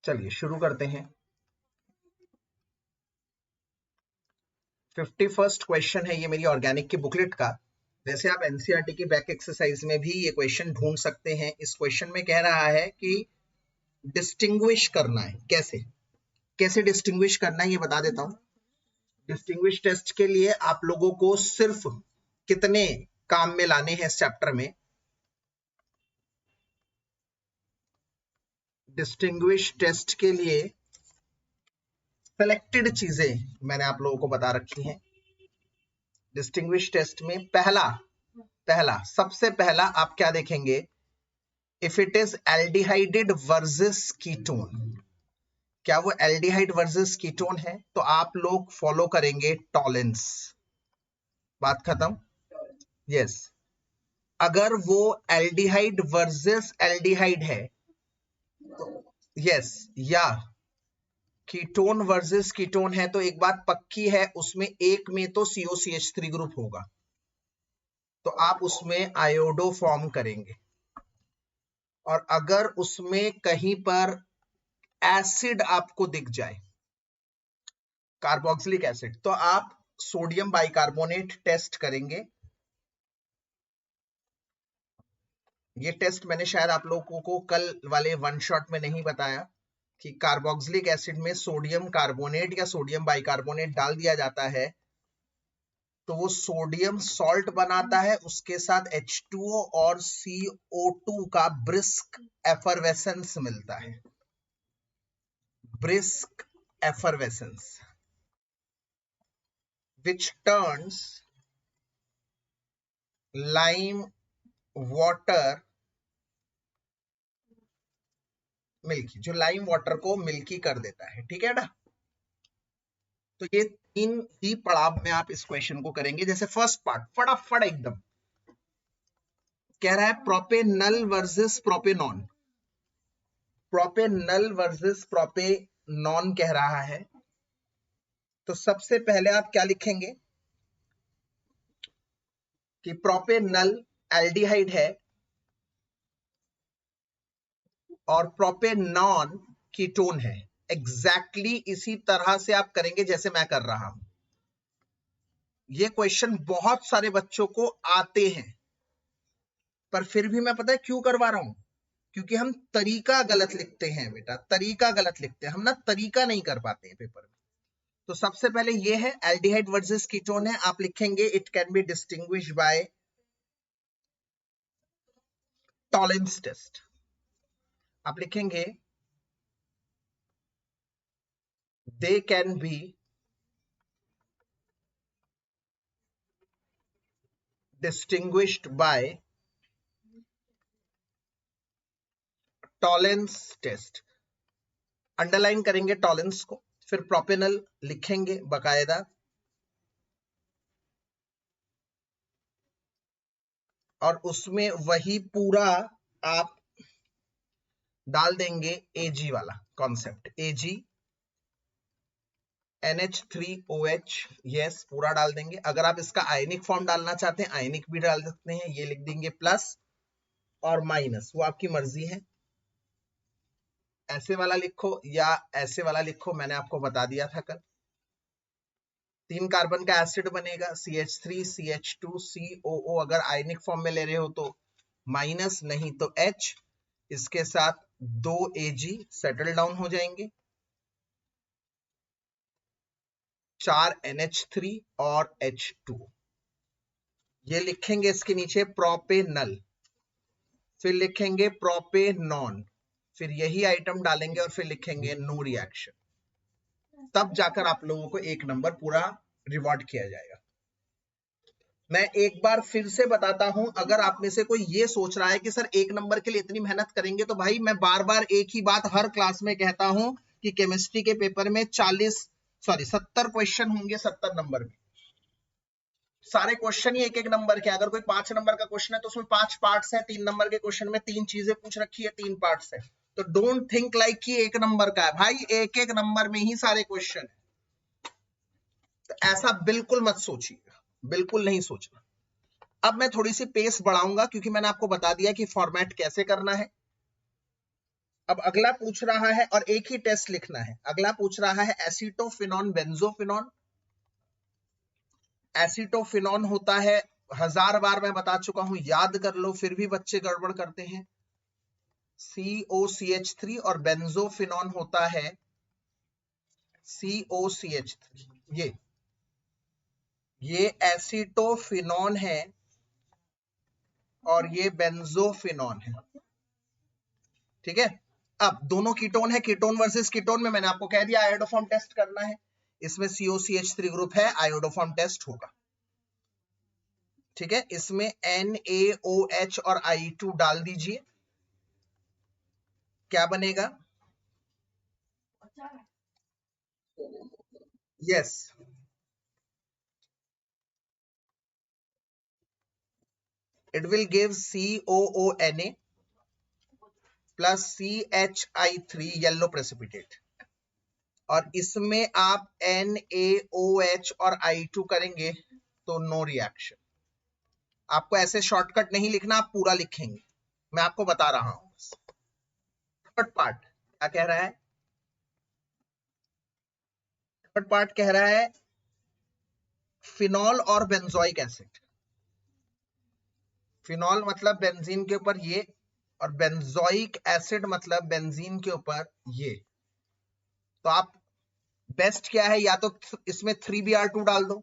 चलिए शुरू करते हैं। 51st क्वेश्चन है ये मेरी ऑर्गेनिक की बुकलेट का। वैसे आप एनसीईआरटी की बैक एक्सरसाइज में भी ये क्वेश्चन ढूंढ सकते हैं। इस क्वेश्चन में कह रहा है कि डिस्टिंग्विश करना है। कैसे डिस्टिंग्विश करना है ये बता देता हूं। डिस्टिंग्विश टेस्ट के लिए आप लोगों को सिर्फ कितने काम में लाने हैं इस चैप्टर में। डिस्टिंग्विश टेस्ट के लिए सेलेक्टेड चीजें मैंने आप लोगों को बता रखी हैं। डिस्टिंग्विश टेस्ट में सबसे पहला आप क्या देखेंगे, if it is aldehyded versus ketone. क्या वो एल्डिहाइड वर्सेस कीटोन है तो आप लोग फॉलो करेंगे टॉलेंस। बात खत्म। यस अगर वो एल्डिहाइड वर्सेस एल्डिहाइड है यस या कीटोन वर्सेस कीटोन है तो एक बात पक्की है, उसमें एक में तो COCH3 ग्रुप होगा तो आप उसमें आयोडो फॉर्म करेंगे। और अगर उसमें कहीं पर एसिड आपको दिख जाए, कार्बोक्सिलिक एसिड, तो आप सोडियम बाइकार्बोनेट टेस्ट करेंगे। ये टेस्ट मैंने शायद आप लोगों को कल वाले वन शॉट में नहीं बताया कि कार्बोक्सिलिक एसिड में सोडियम कार्बोनेट या सोडियम बाइकार्बोनेट डाल दिया जाता है तो वो सोडियम सॉल्ट बनाता है, उसके साथ H2O और CO2 का ब्रिस्क एफरवेसेंस मिलता है। Brisk effervescence which turns lime water milky, जो लाइम वाटर को मिल्की कर देता है। ठीक है ना। तो ये तीन ही पड़ाव में आप इस क्वेश्चन को करेंगे। जैसे फर्स्ट पार्ट फटाफट एकदम कह रहा है propanal versus propanone. Propanal versus propanone कह रहा है तो सबसे पहले आप क्या लिखेंगे कि प्रोपेनल एल्डिहाइड है और प्रोपेनॉन कीटोन है। एग्जैक्टली इसी तरह से आप करेंगे जैसे मैं कर रहा हूं। ये क्वेश्चन बहुत सारे बच्चों को आते हैं पर फिर भी मैं पता है क्यों करवा रहा हूं, क्योंकि हम तरीका गलत लिखते हैं बेटा, तरीका गलत लिखते हैं हम ना, तरीका नहीं कर पाते हैं पेपर में। तो सबसे पहले ये है एल्डिहाइड वर्सेस कीटोन है, आप लिखेंगे it can be distinguished by Tollens test. आप लिखेंगे they can be distinguished by Tollens test. Underline करेंगे टॉलेंस को, फिर प्रोपेनल लिखेंगे बकायदा और उसमें वही पूरा आप डाल देंगे Ag वाला कॉन्सेप्ट, Ag NH3OH, यस पूरा डाल देंगे। अगर आप इसका आयनिक फॉर्म डालना चाहते हैं आयनिक भी डाल सकते हैं, ये लिख देंगे प्लस और माइनस, वो आपकी मर्जी है। ऐसे वाला लिखो या ऐसे वाला लिखो, मैंने आपको बता दिया था कल। 3 कार्बन का एसिड बनेगा CH3 CH2 COO। अगर आयनिक फॉर्म में ले रहे हो तो माइनस, नहीं तो H, इसके साथ 2 Ag सेटल डाउन हो जाएंगे, 4 NH3 और H2। ये लिखेंगे इसके नीचे प्रोपेनल, फिर लिखेंगे प्रोपेनॉन, फिर यही आइटम डालेंगे और फिर लिखेंगे नो रिएक्शन। तब जाकर आप लोगों को एक नंबर पूरा रिवॉर्ड किया जाएगा। मैं एक बार फिर से बताता हूं, अगर आप में से कोई ये सोच रहा है कि सर एक नंबर के लिए इतनी मेहनत करेंगे, तो भाई मैं बार बार एक ही बात हर क्लास में कहता हूं कि केमिस्ट्री के पेपर में 70 क्वेश्चन होंगे 70 नंबर में। सारे क्वेश्चन ही एक एक नंबर के। अगर कोई 5 नंबर का क्वेश्चन है तो उसमें 5 पार्ट्स हैं, 3 नंबर के क्वेश्चन में 3 चीजें पूछ रखी है, 3 पार्ट्स है। तो डोंट थिंक लाइक कि एक नंबर का है भाई, एक एक नंबर में ही सारे क्वेश्चन है। तो ऐसा बिल्कुल मत सोचिएगा, बिल्कुल नहीं सोचना। अब मैं थोड़ी सी पेस बढ़ाऊंगा क्योंकि मैंने आपको बता दिया कि फॉर्मेट कैसे करना है। अब अगला पूछ रहा है, और एक ही टेस्ट लिखना है, अगला पूछ रहा है एसीटोफिनॉन बेंजोफिनॉन। एसीटोफिनॉन होता है, 1000 बार मैं बता चुका हूं, याद कर लो, फिर भी बच्चे गड़बड़ करते हैं, COCH3, और बेंजोफिनॉन होता है COCH3। ये एसीटोफिनॉन है और ये बेंजोफिनॉन है, ठीक है। अब दोनों कीटोन है, कीटोन वर्सेस कीटोन में मैंने आपको कह दिया आयोडोफॉर्म टेस्ट करना है, इसमें COCH3 ग्रुप है, आयोडोफॉर्म टेस्ट होगा, ठीक है। इसमें NaOH और I2 डाल दीजिए, क्या बनेगा? Yes, it will give COONA plus CHI3 yellow precipitate, और इसमें आप NaOH और I2 करेंगे तो नो रिएक्शन। आपको ऐसे शॉर्टकट नहीं लिखना, आप पूरा लिखेंगे, मैं आपको बता रहा हूं। थर्ड पार्ट क्या कह रहा है? थर्ड पार्ट कह रहा है फिनॉल और बेंजोइक एसिड। फिनॉल मतलब बेंजीन के ऊपर ये, और बेंजोइक एसिड मतलब बेंजीन के ऊपर ये। तो आप बेस्ट क्या है, या तो इसमें 3Br2 डाल दो,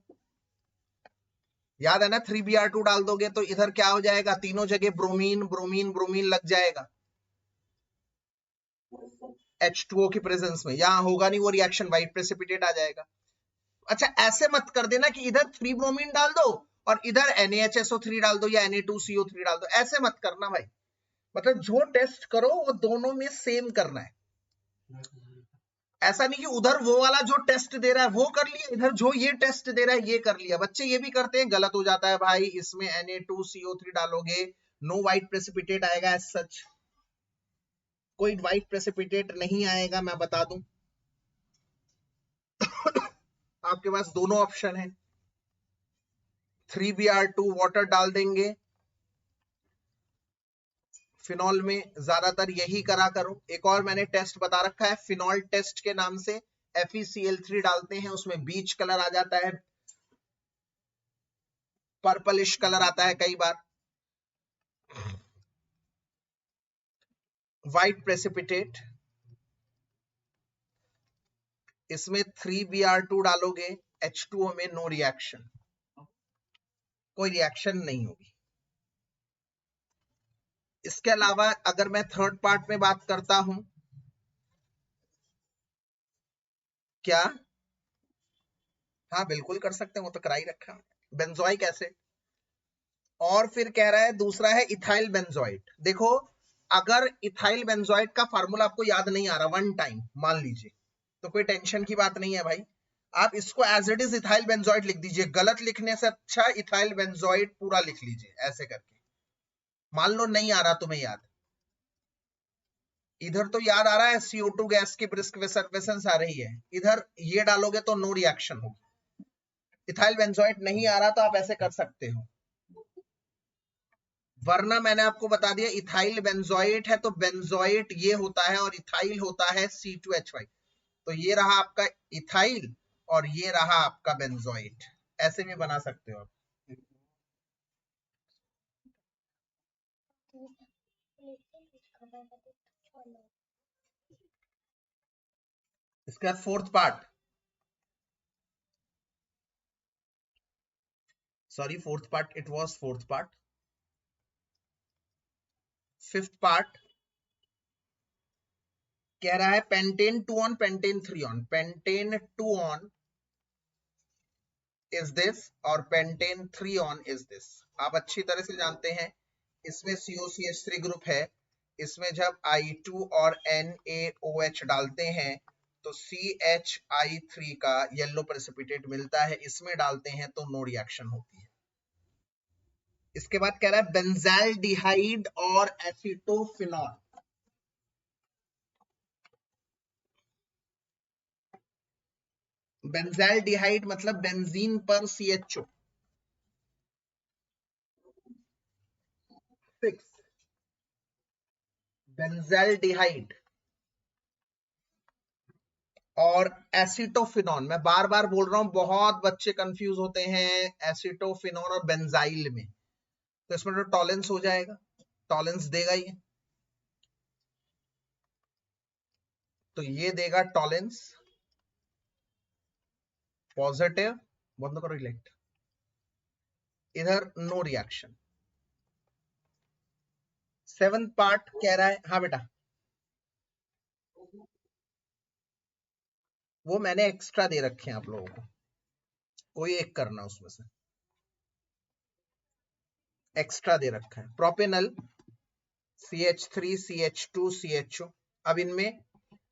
याद है ना, 3Br2 डाल दोगे तो इधर क्या हो जाएगा, तीनों जगह ब्रोमीन ब्रोमीन ब्रोमीन लग जाएगा H2O की प्रेजेंस में, यहां होगा नहीं वो रिएक्शन, व्हाइट प्रेसिपिटेट आ जाएगा। अच्छा, ऐसे मत कर देना कि इधर 3 ब्रोमीन डाल दो और इधर NaHSO3 डाल दो या Na2CO3 डाल दो, ऐसे मत करना भाई। मतलब जो टेस्ट करो वो दोनों में सेम करना है, ऐसा नहीं कि उधर वो वाला जो टेस्ट दे रहा है वो कर लिया, इधर जो ये टेस्ट दे रहा है ये कर लिया। बच्चे ये भी करते हैं, गलत हो जाता है भाई, इसमें Na2CO3 डालोगे नो व्हाइट प्रेसिपिटेट आएगा, एज सच कोई व्हाइट प्रेसिपिटेट नहीं आएगा, मैं बता दूं। आपके पास दोनों ऑप्शन है, 3Br2 वाटर डाल देंगे, फिनॉल में ज्यादातर यही करा करो। एक और मैंने टेस्ट बता रखा है फिनॉल टेस्ट के नाम से, FeCl3 डालते हैं, उसमें बीच कलर आ जाता है, पर्पलिश कलर आता है कई बार, व्हाइट प्रेसिपिटेट। इसमें 3Br2 डालोगे H2O में, नो रिएक्शन, कोई रिएक्शन नहीं होगी। इसके अलावा अगर मैं थर्ड पार्ट में बात करता हूं, क्या? हाँ बिल्कुल कर सकते हैं, वो तो करा ही रखा है, बेंजोइक एसिड। और फिर कह रहा है दूसरा है इथाइल बेंजोइट। देखो, अगर इथाइल बेंजोइट का फार्मूला आपको याद नहीं आ रहा वन टाइम मान लीजिए, तो कोई टेंशन की बात नहीं है भाई, आप इसको as it is ethyl benzoate लिख दीजिए, गलत लिखने से अच्छा इथाइल बेंजोइट पूरा लिख लीजिए ऐसे करके। मान लो नहीं आ रहा तुम्हें याद, इधर तो याद आ रहा है CO2 गैस की ब्रिस्क वेसेंस आ रही है, इधर ये डालोगे तो नो रिएक्शन होगी। इथाइल बेंजोइट नहीं आ रहा तो आप ऐसे कर सकते हो, वरना मैंने आपको बता दिया इथाइल बेंजोइट है तो बेंजोइट ये होता है और इथाइल होता है C2H5। तो ये रहा आपका इथाइल और ये रहा आपका बेंजोइट, ऐसे भी बना सकते हो आप। इसके बाद fourth part, sorry fourth part, it was fourth part. Fifth part कह रहा है pentane 2 on pentane 3 on, pentane 2 on is this और पेंटेन 3 ऑन इज दिस। आप अच्छी तरह से जानते हैं इसमें COCH3 ग्रुप है, इसमें जब I2 और NaOH डालते हैं तो CHI3 का येलो प्रेसिपिटेट मिलता है, इसमें डालते हैं तो नो रिएक्शन होती है। इसके बाद कह रहा है बेंजाल्डिहाइड और एसीटोफिनॉल। बेंजाल्डिहाइड मतलब बेंजीन पर CHO 6, बेंजाल्डिहाइड और एसिटोफिनॉन, मैं बार बार बोल रहा हूं, बहुत बच्चे कंफ्यूज होते हैं एसिटोफिनॉन और बेंजाइल में, तो इसमें तो टॉलेंस हो जाएगा, टॉलेंस देगा ये, तो ये देगा टॉलेंस पॉजिटिव, बंद करो इलेक्ट, इधर नो रिएक्शन। 7th पार्ट कह रहा है, हाँ बेटा वो मैंने एक्स्ट्रा दे रखे हैं आप लोगों को, कोई एक करना उसमें से, एक्स्ट्रा दे रखा है। प्रोपेनल CH3 CH2 CHO, अब इनमें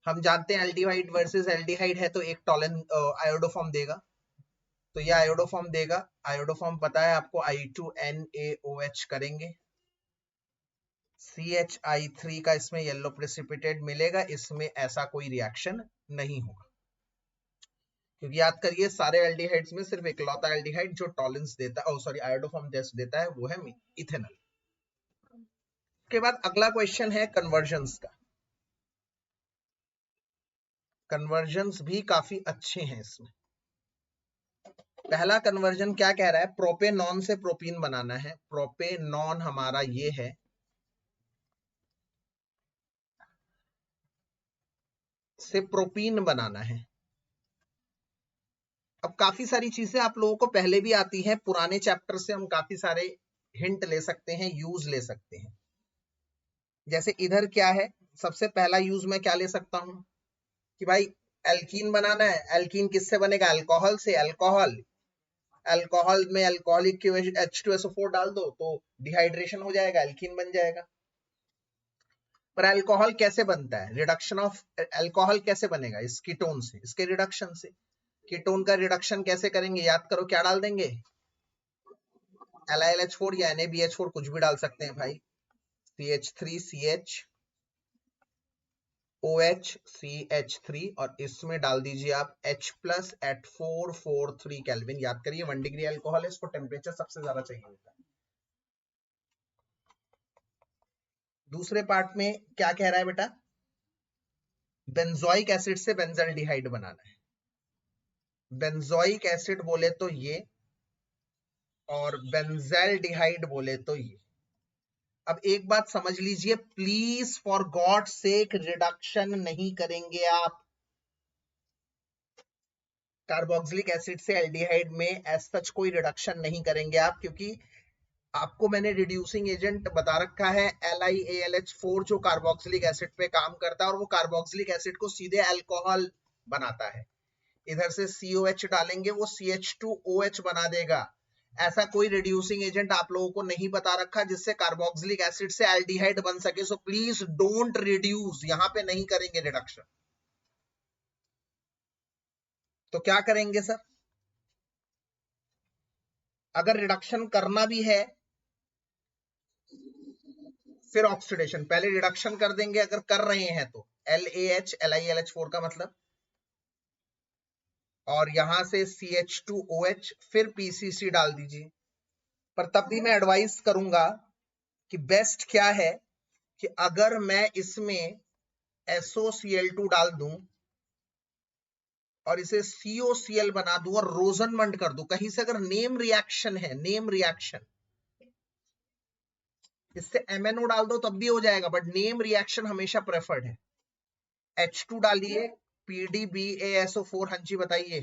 हम जानते हैं एल्डिहाइड वर्सेस एल्डिहाइड है तो एक टॉलेन आयोडोफॉर्म देगा, तो ये आयोडोफॉर्म देगा, आयोडोफॉर्म पता है आपको I2NaOH करेंगे, CHI3 का इसमें येलो प्रेसिपिटेट मिलेगा, इसमें ऐसा कोई रिएक्शन नहीं होगा, क्योंकि याद करिए सारे एल्डिहाइड्स में सिर्फ इकलौता एल्डिहाइड जो टॉलेंस देता है, सॉरी आयोडोफॉर्म टेस्ट देता है, वो है इथेनॉल। उसके बाद अगला क्वेश्चन है कन्वर्जन्स का, कन्वर्जन्स भी काफी अच्छे हैं इसमें। पहला कन्वर्जन क्या कह रहा है, प्रोपेनॉन से प्रोपीन बनाना है, प्रोपेनॉन हमारा ये है, से प्रोपीन बनाना है। अब काफी सारी चीजें आप लोगों को पहले भी आती हैं, पुराने चैप्टर से हम काफी सारे हिंट ले सकते हैं, यूज ले सकते हैं। जैसे इधर क्या है, सबसे पहला यूज मैं क्या ले सकता हूं कि भाई एल्कीन बनाना है, एल्कीन किससे बनेगा, अल्कोहल से, अल्कोहल, अल्कोहल में अल्कोहलिक की H2SO4 डाल दो तो डिहाइड्रेशन हो जाएगा, एल्कीन बन जाएगा। पर अल्कोहल कैसे बनता है, रिडक्शन ऑफ अल्कोहल कैसे बनेगा, इस कीटोन से, इसके रिडक्शन से। कीटोन का रिडक्शन कैसे करेंगे, याद करो, क्या डाल देंगे, LiLH4 या NaBH4 कुछ भी डाल सकते हैं भाई, CH3CH OH CH3 और इसमें डाल दीजिए आप H+ at 443 केल्विन। याद करिए 1 डिग्री अल्कोहल है, इसको टेम्परेचर सबसे ज्यादा चाहिए होता है। दूसरे पार्ट में क्या कह रहा है बेटा, बेंजोइक एसिड से बेंजल्डिहाइड बनाना है, बेंजोइक एसिड बोले तो ये, और बेंजल्डिहाइड बोले तो ये। अब एक बात समझ लीजिए please, for God sake reduction नहीं करेंगे आप कार्बोक्सिलिक एसिड से एल्डिहाइड में, एज सच कोई रिडक्शन नहीं करेंगे आप, क्योंकि आपको मैंने रिड्यूसिंग एजेंट बता रखा है LiAlH4 जो कार्बोक्सिलिक एसिड पे काम करता है, और वो कार्बोक्सिलिक एसिड को सीधे अल्कोहल बनाता है। इधर से COH डालेंगे वो CH2OH बना देगा। ऐसा कोई रिड्यूसिंग एजेंट आप लोगों को नहीं बता रखा जिससे कार्बोक्सिलिक एसिड से एल्डिहाइड बन सके, सो प्लीज डोंट रिड्यूस, यहां पे नहीं करेंगे रिडक्शन। तो क्या करेंगे सर, अगर रिडक्शन करना भी है फिर ऑक्सीडेशन, पहले रिडक्शन कर देंगे अगर कर रहे हैं तो, LAH LiLH4 का मतलब, और यहां से CH2OH फिर PCC डाल दीजिए। पर तब भी मैं एडवाइस करूंगा कि बेस्ट क्या है कि अगर मैं इसमें SOCl2 डाल दूं और इसे COCl बना दूं और रोजनमंड कर दूं, कहीं से अगर नेम रिएक्शन है, नेम रिएक्शन, इससे MNO डाल दो तब भी हो जाएगा, बट नेम रिएक्शन हमेशा प्रेफर्ड है। H2 डालिए, PDBASO4, हाँ जी बताइए।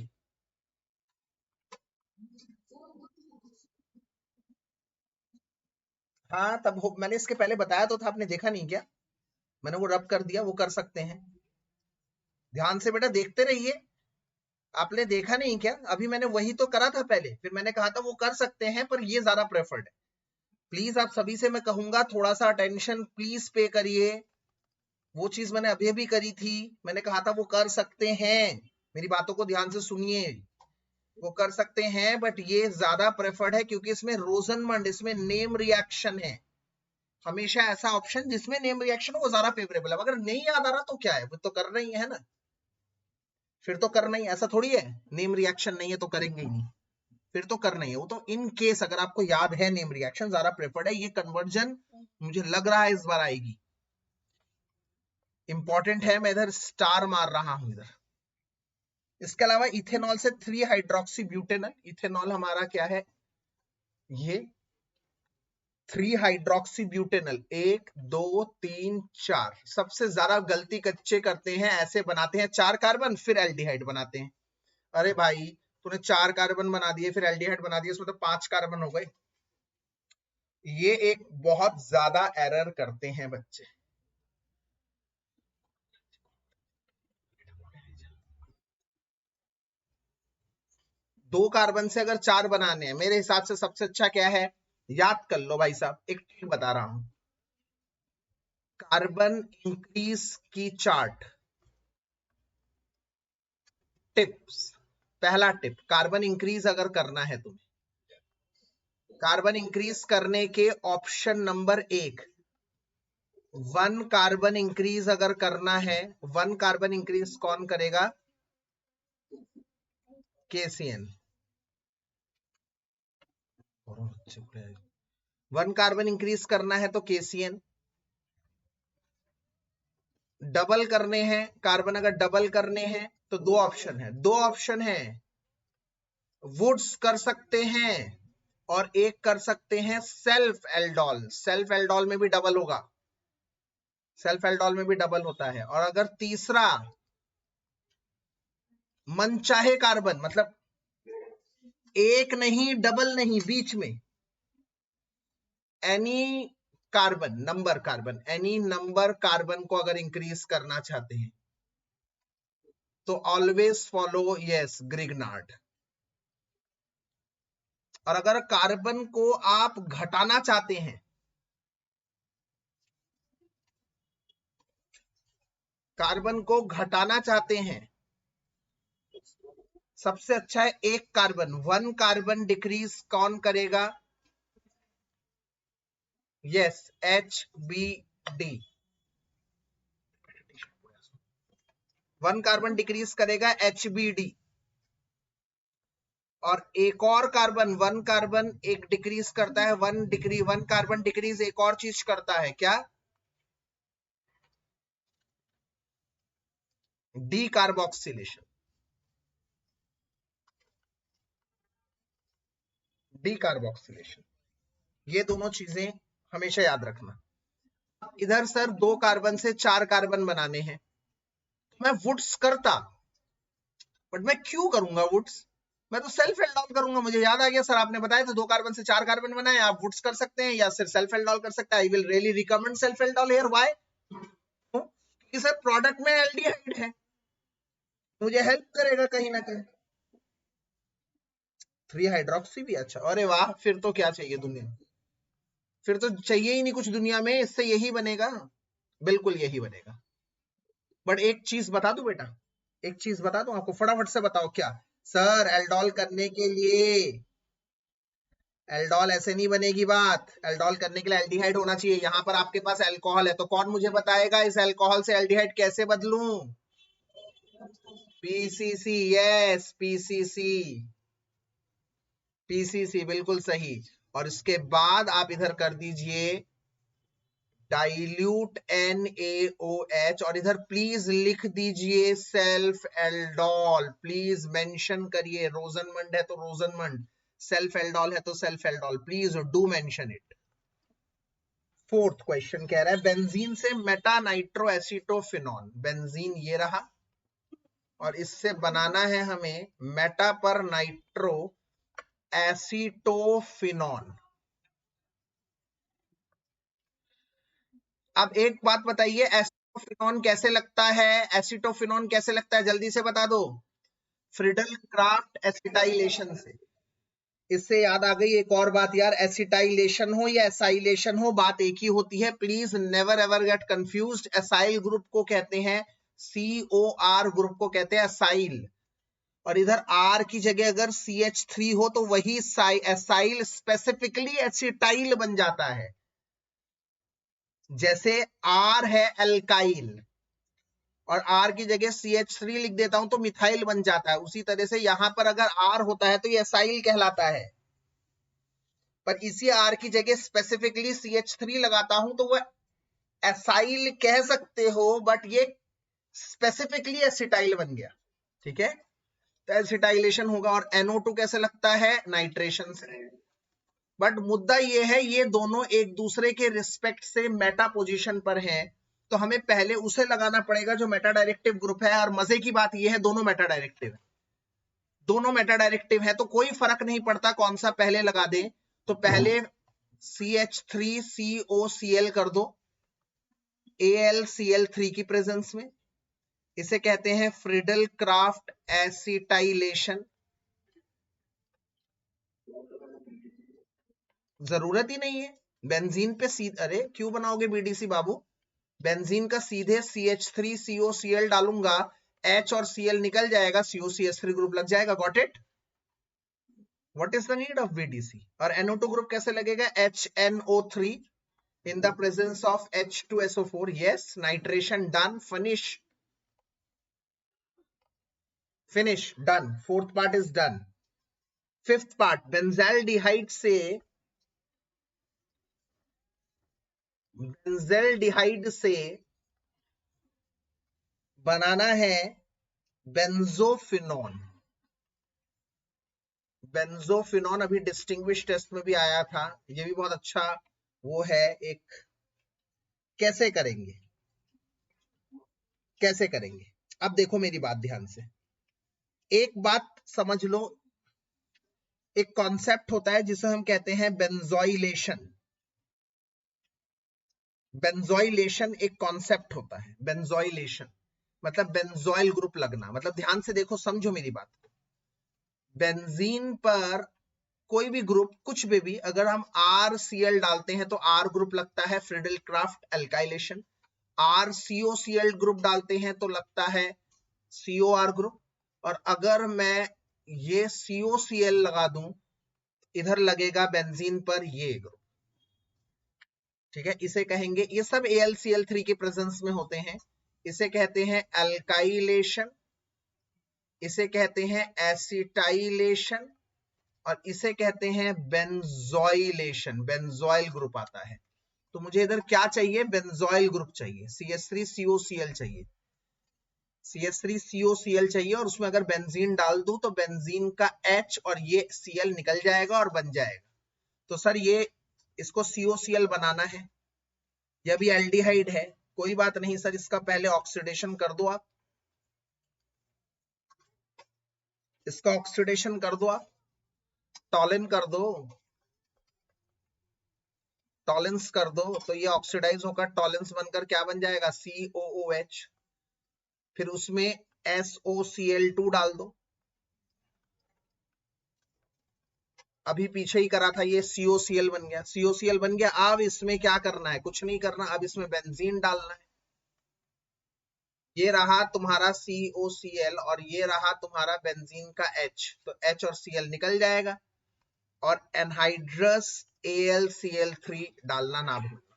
हाँ तब मैंने इसके पहले बताया तो था, आपने देखा नहीं क्या, मैंने वो रब कर दिया, वो कर सकते हैं, ध्यान से बेटा देखते रहिए। आपने देखा नहीं क्या, अभी मैंने वही तो करा था पहले, फिर मैंने कहा था वो कर सकते हैं पर ये ज्यादा प्रेफर्ड है। प्लीज आप सभी से मैं कहूंगा थोड़ा सा अटेंशन प्लीज पे करिए, वो चीज मैंने अभी अभी करी थी, मैंने कहा था वो कर सकते हैं, मेरी बातों को ध्यान से सुनिए, वो कर सकते हैं बट ये ज्यादा प्रेफर्ड है क्योंकि इसमें रोजनमंड, इसमें नेम रिएक्शन है। हमेशा ऐसा ऑप्शन जिसमें नेम रिएक्शन वो ज्यादा फेवरेबल है, अगर नहीं याद आ रहा तो क्या है, वो तो कर रही है ना, फिर तो करना ही, ऐसा थोड़ी है नेम रिएक्शन नहीं है तो करेंगे ही नहीं, फिर तो करना ही है। वो तो इन केस अगर आपको याद है नेम रिएक्शन ज्यादा प्रेफर्ड है, ये कन्वर्जन मुझे लग रहा है इस बार आएगी, इंपॉर्टेंट है, मैं इधर स्टार मार रहा हूं इधर। इसके अलावा इथेनॉल से 3 हाइड्रोक्सी ब्यूटेनॉल, इथेनॉल हमारा क्या है, ये 3 हाइड्रोक्सी ब्यूटेनॉल, 1 2 3 4। सबसे ज्यादा गलती कच्चे करते हैं, ऐसे बनाते हैं 4 कार्बन फिर एल्डिहाइड बनाते हैं। अरे भाई तूने 4 कार्बन बना दिए फिर एल्डिहाइड बना दिए, इसमें तो 5 कार्बन हो गए। ये एक बहुत ज्यादा एरर करते हैं बच्चे। दो कार्बन से अगर 4 बनाने हैं, मेरे हिसाब से सबसे अच्छा क्या है, याद कर लो भाई साहब, एक टिप बता रहा हूं, कार्बन इंक्रीज की चार्ट। टिप्स, पहला टिप, कार्बन इंक्रीज अगर करना है तुम्हें, कार्बन इंक्रीज करने के ऑप्शन नंबर 1, 1 कार्बन इंक्रीज अगर करना है, 1 कार्बन इंक्रीज कौन करेगा, KCN। 1 कार्बन इंक्रीज करना है तो KCN। डबल करने हैं कार्बन, अगर डबल करने हैं तो दो ऑप्शन है, वुड्स कर सकते हैं और एक कर सकते हैं सेल्फ एल्डोल। सेल्फ एल्डोल में भी डबल होगा, सेल्फ एल्डोल में भी डबल होता है। और अगर तीसरा मनचाहे कार्बन, मतलब एक नहीं डबल नहीं, बीच में any carbon, number carbon, any number carbon को अगर इंक्रीज करना चाहते हैं तो ऑलवेज फॉलो यस ग्रिग्नार्ड। और अगर कार्बन को आप घटाना चाहते हैं, कार्बन को घटाना चाहते हैं, सबसे अच्छा है एक कार्बन, 1 कार्बन डिक्रीज कौन करेगा, यस HBD, 1 कार्बन डिक्रीज करेगा HBD। और एक और कार्बन, 1 कार्बन एक डिक्रीज करता है, 1 कार्बन डिक्रीज एक और चीज करता है, क्या, डीकार्बोक्सिलेशन। डीकार्बोक्सिलेशन, ये दोनों चीजें हमेशा याद रखना। इधर सर 2 कार्बन से 4 कार्बन बनाने हैं, मैं वुड्स करता, बट मैं क्यों करूंगा वुड्स, मैं तो सेल्फ एल्डोल करूंगा। मुझे याद आ गया सर आपने बताया था 2 कार्बन से 4 कार्बन बनाए, आप वुड्स कर सकते हैं या सिर्फ सेल्फ एल्डोल कर सकते हैं। I will really recommend self aldol here, why, क्योंकि सर प्रोडक्ट में एल्डिहाइड है, मुझे हेल्प करेगा कहीं ना कहीं। 3 हाइड्रोक्सी भी अच्छा, अरे वाह, फिर तो क्या चाहिए दुनिया, फिर तो चाहिए ही नहीं कुछ दुनिया में, इससे यही बनेगा, बिल्कुल यही बनेगा। बट एक चीज बता दूं बेटा, एक चीज बता दूं आपको, फटाफट से बताओ क्या, सर एल्डोल करने के लिए, एल्डोल ऐसे नहीं बनेगी बात, एल्डोल करने के लिए एल्डिहाइड होना चाहिए। यहां पर आपके पास अल्कोहल है, तो कौन मुझे बताएगा इस अल्कोहल से एल्डिहाइड कैसे बदलूं, PCC, यस PCC, PCC बिल्कुल सही। और इसके बाद आप इधर कर दीजिए डाइल्यूट NaOH, और इधर प्लीज लिख दीजिए सेल्फ एल्डोल, प्लीज मेंशन करिए, रोजनमंड है तो रोजनमंड, सेल्फ एल्डोल है तो self aldol, please do mention it. Fourth question कह रहा है बेंजीन से मेटा नाइट्रो एसिटोफिनॉन, बेंजीन ये रहा और इससे बनाना है हमें मेटा पर नाइट्रो एसिटोफिनॉन। अब एक बात बताइए, एसिटोफिनॉन कैसे लगता है, एसिटोफिनॉन कैसे लगता है, जल्दी से बता दो, फ्रिडल क्राफ्ट एसिटाइलेशन से। इससे याद आ गई एक और बात यार, एसिटाइलेशन हो या एसाइलेशन हो बात एक ही होती है, please never ever get confused. Acyl group को कहते हैं COR ग्रुप को कहते हैं एसाइल, और इधर R की जगह अगर CH3 हो तो वही एसाइल स्पेसिफिकली एसिटाइल बन जाता है। जैसे R है एल्काइल और R की जगह CH3 लिख देता हूं तो मिथाइल बन जाता है, उसी तरह से यहां पर अगर R होता है तो ये एसाइल कहलाता है, पर इसी R की जगह स्पेसिफिकली CH3 लगाता हूं तो वह एसाइल कह सकते हो, बट ये स्पेसिफिकली एसिटाइल बन गया, ठीक है। तो एसिटाइलेशन होगा। और NO2 कैसे लगता है? नाइट्रेशन से। बट मुद्दा ये है, ये दोनों एक दूसरे के रिस्पेक्ट से मेटा पोजीशन पर हैं, तो हमें पहले उसे लगाना पड़ेगा जो मेटा डायरेक्टिव ग्रुप है। और मजे की बात ये है, दोनों मेटा डायरेक्टिव है, दोनों मेटा डायरेक्टिव है, तो कोई फर्क नहीं पड़ता कौन सा पहले लगा दे। तो पहले CH3COCl कर दो AlCl3 की प्रेजेंस में, इसे कहते हैं फ्रिडल क्राफ्ट एसिटाइलेशन। जरूरत ही नहीं है बेंजीन पे अरे क्यों बनाओगे BDC बाबू? बेंजीन का सीधे CH3COCl डालूंगा, H और Cl निकल जाएगा, COCH3 ग्रुप लग जाएगा। Got it? What is the need of BDC? और NO2 ग्रुप कैसे लगेगा? HNO3 in the presence of H2SO4. yes, nitration done, finish done, fourth part is done. fifth part, benzaldehyde से बनाना है benzophenone. Benzophenone अभी distinguish test में भी आया था, ये भी बहुत अच्छा वो है एक। कैसे करेंगे? कैसे करेंगे? अब देखो मेरी बात ध्यान से, एक बात समझ लो, एक कॉन्सेप्ट होता है जिसे हम कहते हैं बेंजोइलेशन। बेंजोइलेशन एक कॉन्सेप्ट होता है। बेंजोइलेशन मतलब बेंजोइल ग्रुप लगना। मतलब ध्यान से देखो, समझो मेरी बात। बेंजीन पर कोई भी ग्रुप, कुछ भी अगर हम RCl डालते हैं तो R ग्रुप लगता है, Friedel Crafts alkylation. RCOCl group डालते हैं तो लगता है COR ग्रुप। और अगर मैं ये COCl लगा दूं, इधर लगेगा बेंजीन पर ये ग्रुप। ठीक है, इसे कहेंगे, ये सब AlCl3 के प्रेजेंस में होते हैं, इसे कहते हैं एल्काइलेशन, इसे कहते हैं एसिटाइलेशन, और इसे कहते हैं बेंजोइलेशन। बेंजोइल ग्रुप आता है। तो मुझे इधर क्या चाहिए? बेंजोइल ग्रुप चाहिए, CH3COCl चाहिए, CH3COCl चाहिए। और उसमें अगर बेंजीन डाल दूं तो बेंजीन का H और ये Cl निकल जाएगा और बन जाएगा। तो सर ये इसको COCl बनाना है, यह भी एल्डिहाइड है, कोई बात नहीं सर, इसका पहले ऑक्सीडेशन कर दो आप, इसका ऑक्सीडेशन कर दो आप, टॉलिन कर दो, टॉलेंस कर दो, तो ये ऑक्सीडाइज होकर टॉलेंस बनकर क्या बन जाएगा? COOH। फिर उसमें SOCl2 डाल दो, अभी पीछे ही करा था, ये COCl बन गया, COCl बन गया। अब इसमें क्या करना है? कुछ नहीं करना, अब इसमें बेंजीन डालना है। ये रहा तुम्हारा COCl और ये रहा तुम्हारा बेंजीन का H, तो H और Cl निकल जाएगा। और एनहाइड्रस AlCl3 डालना ना भूलना।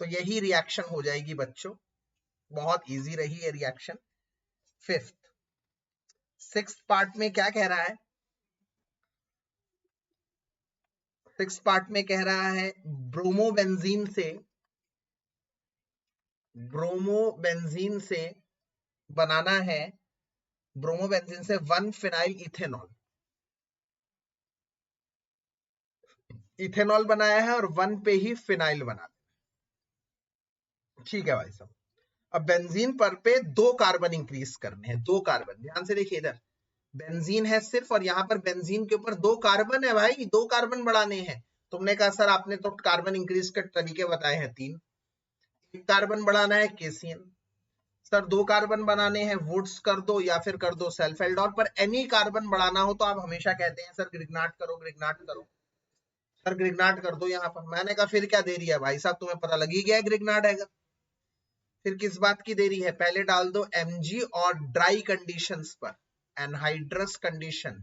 तो यही रिएक्शन हो जाएगी बच्चों, बहुत इजी रही ये रिएक्शन। फिफ्थ, सिक्स्थ पार्ट में क्या कह रहा है? सिक्स्थ पार्ट में कह रहा है ब्रोमोबेंजीन से बनाना है, ब्रोमोबेंजीन से 1 फिनाइल इथेनॉल। इथेनॉल बनाया है और 1 पे ही फिनाइल बना। ठीक है भाई साहब। अब बेंजीन पर पे 2 कार्बन इंक्रीज करने हैं, 2 कार्बन। ध्यान से देखिए, इधर बेंजीन है सिर्फ, और यहां पर बेंजीन के ऊपर 2 कार्बन है भाई, 2 कार्बन बढ़ाने हैं। तुमने कहा सर आपने तो कार्बन इंक्रीज के तरीके बताए हैं 3। एक कार्बन बढ़ाना है केसियन, सर 2 कार्बन बनाने हैं, वुड्स कर दो या फिर कर दो सेल्फ एल्डोल। पर एनी कार्बन बढ़ाना हो तो आप हमेशा कहते हैं सर ग्रिग्नाट करो, ग्रिग्नाट करो, सर ग्रिग्नाट कर दो यहाँ पर। मैंने कहा फिर क्या देरी है भाई साहब, तुम्हें पता लग ही गया है ग्रिग्नाट है। फिर किस बात की देरी है? पहले डाल दो Mg और ड्राई कंडीशंस पर एनहाइड्रस कंडीशन।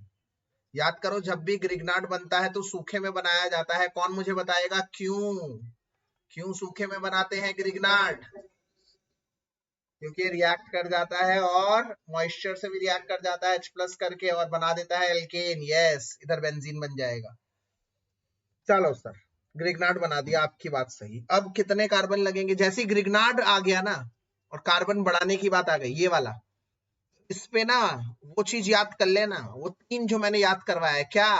याद करो, जब भी ग्रिग्नाट बनता है तो सूखे में बनाया जाता है। कौन मुझे बताएगा क्यों सूखे में बनाते हैं ग्रिग्नाट? क्योंकि रिएक्ट कर जाता है और मॉइस्चर से भी रिएक्ट कर जाता है H+ करके और बना देता है एल्केन। यस, इधर बेंजीन बन जाएगा। चलो सर, ग्रिग्नाट बना दिया, आपकी बात सही। अब कितने कार्बन लगेंगे? जैसे ग्रिग्नाट आ गया ना और कार्बन बढ़ाने की बात आ गई, ये वाला, इस पे ना वो चीज याद कर लेना, वो 3 जो मैंने याद करवाया है, क्या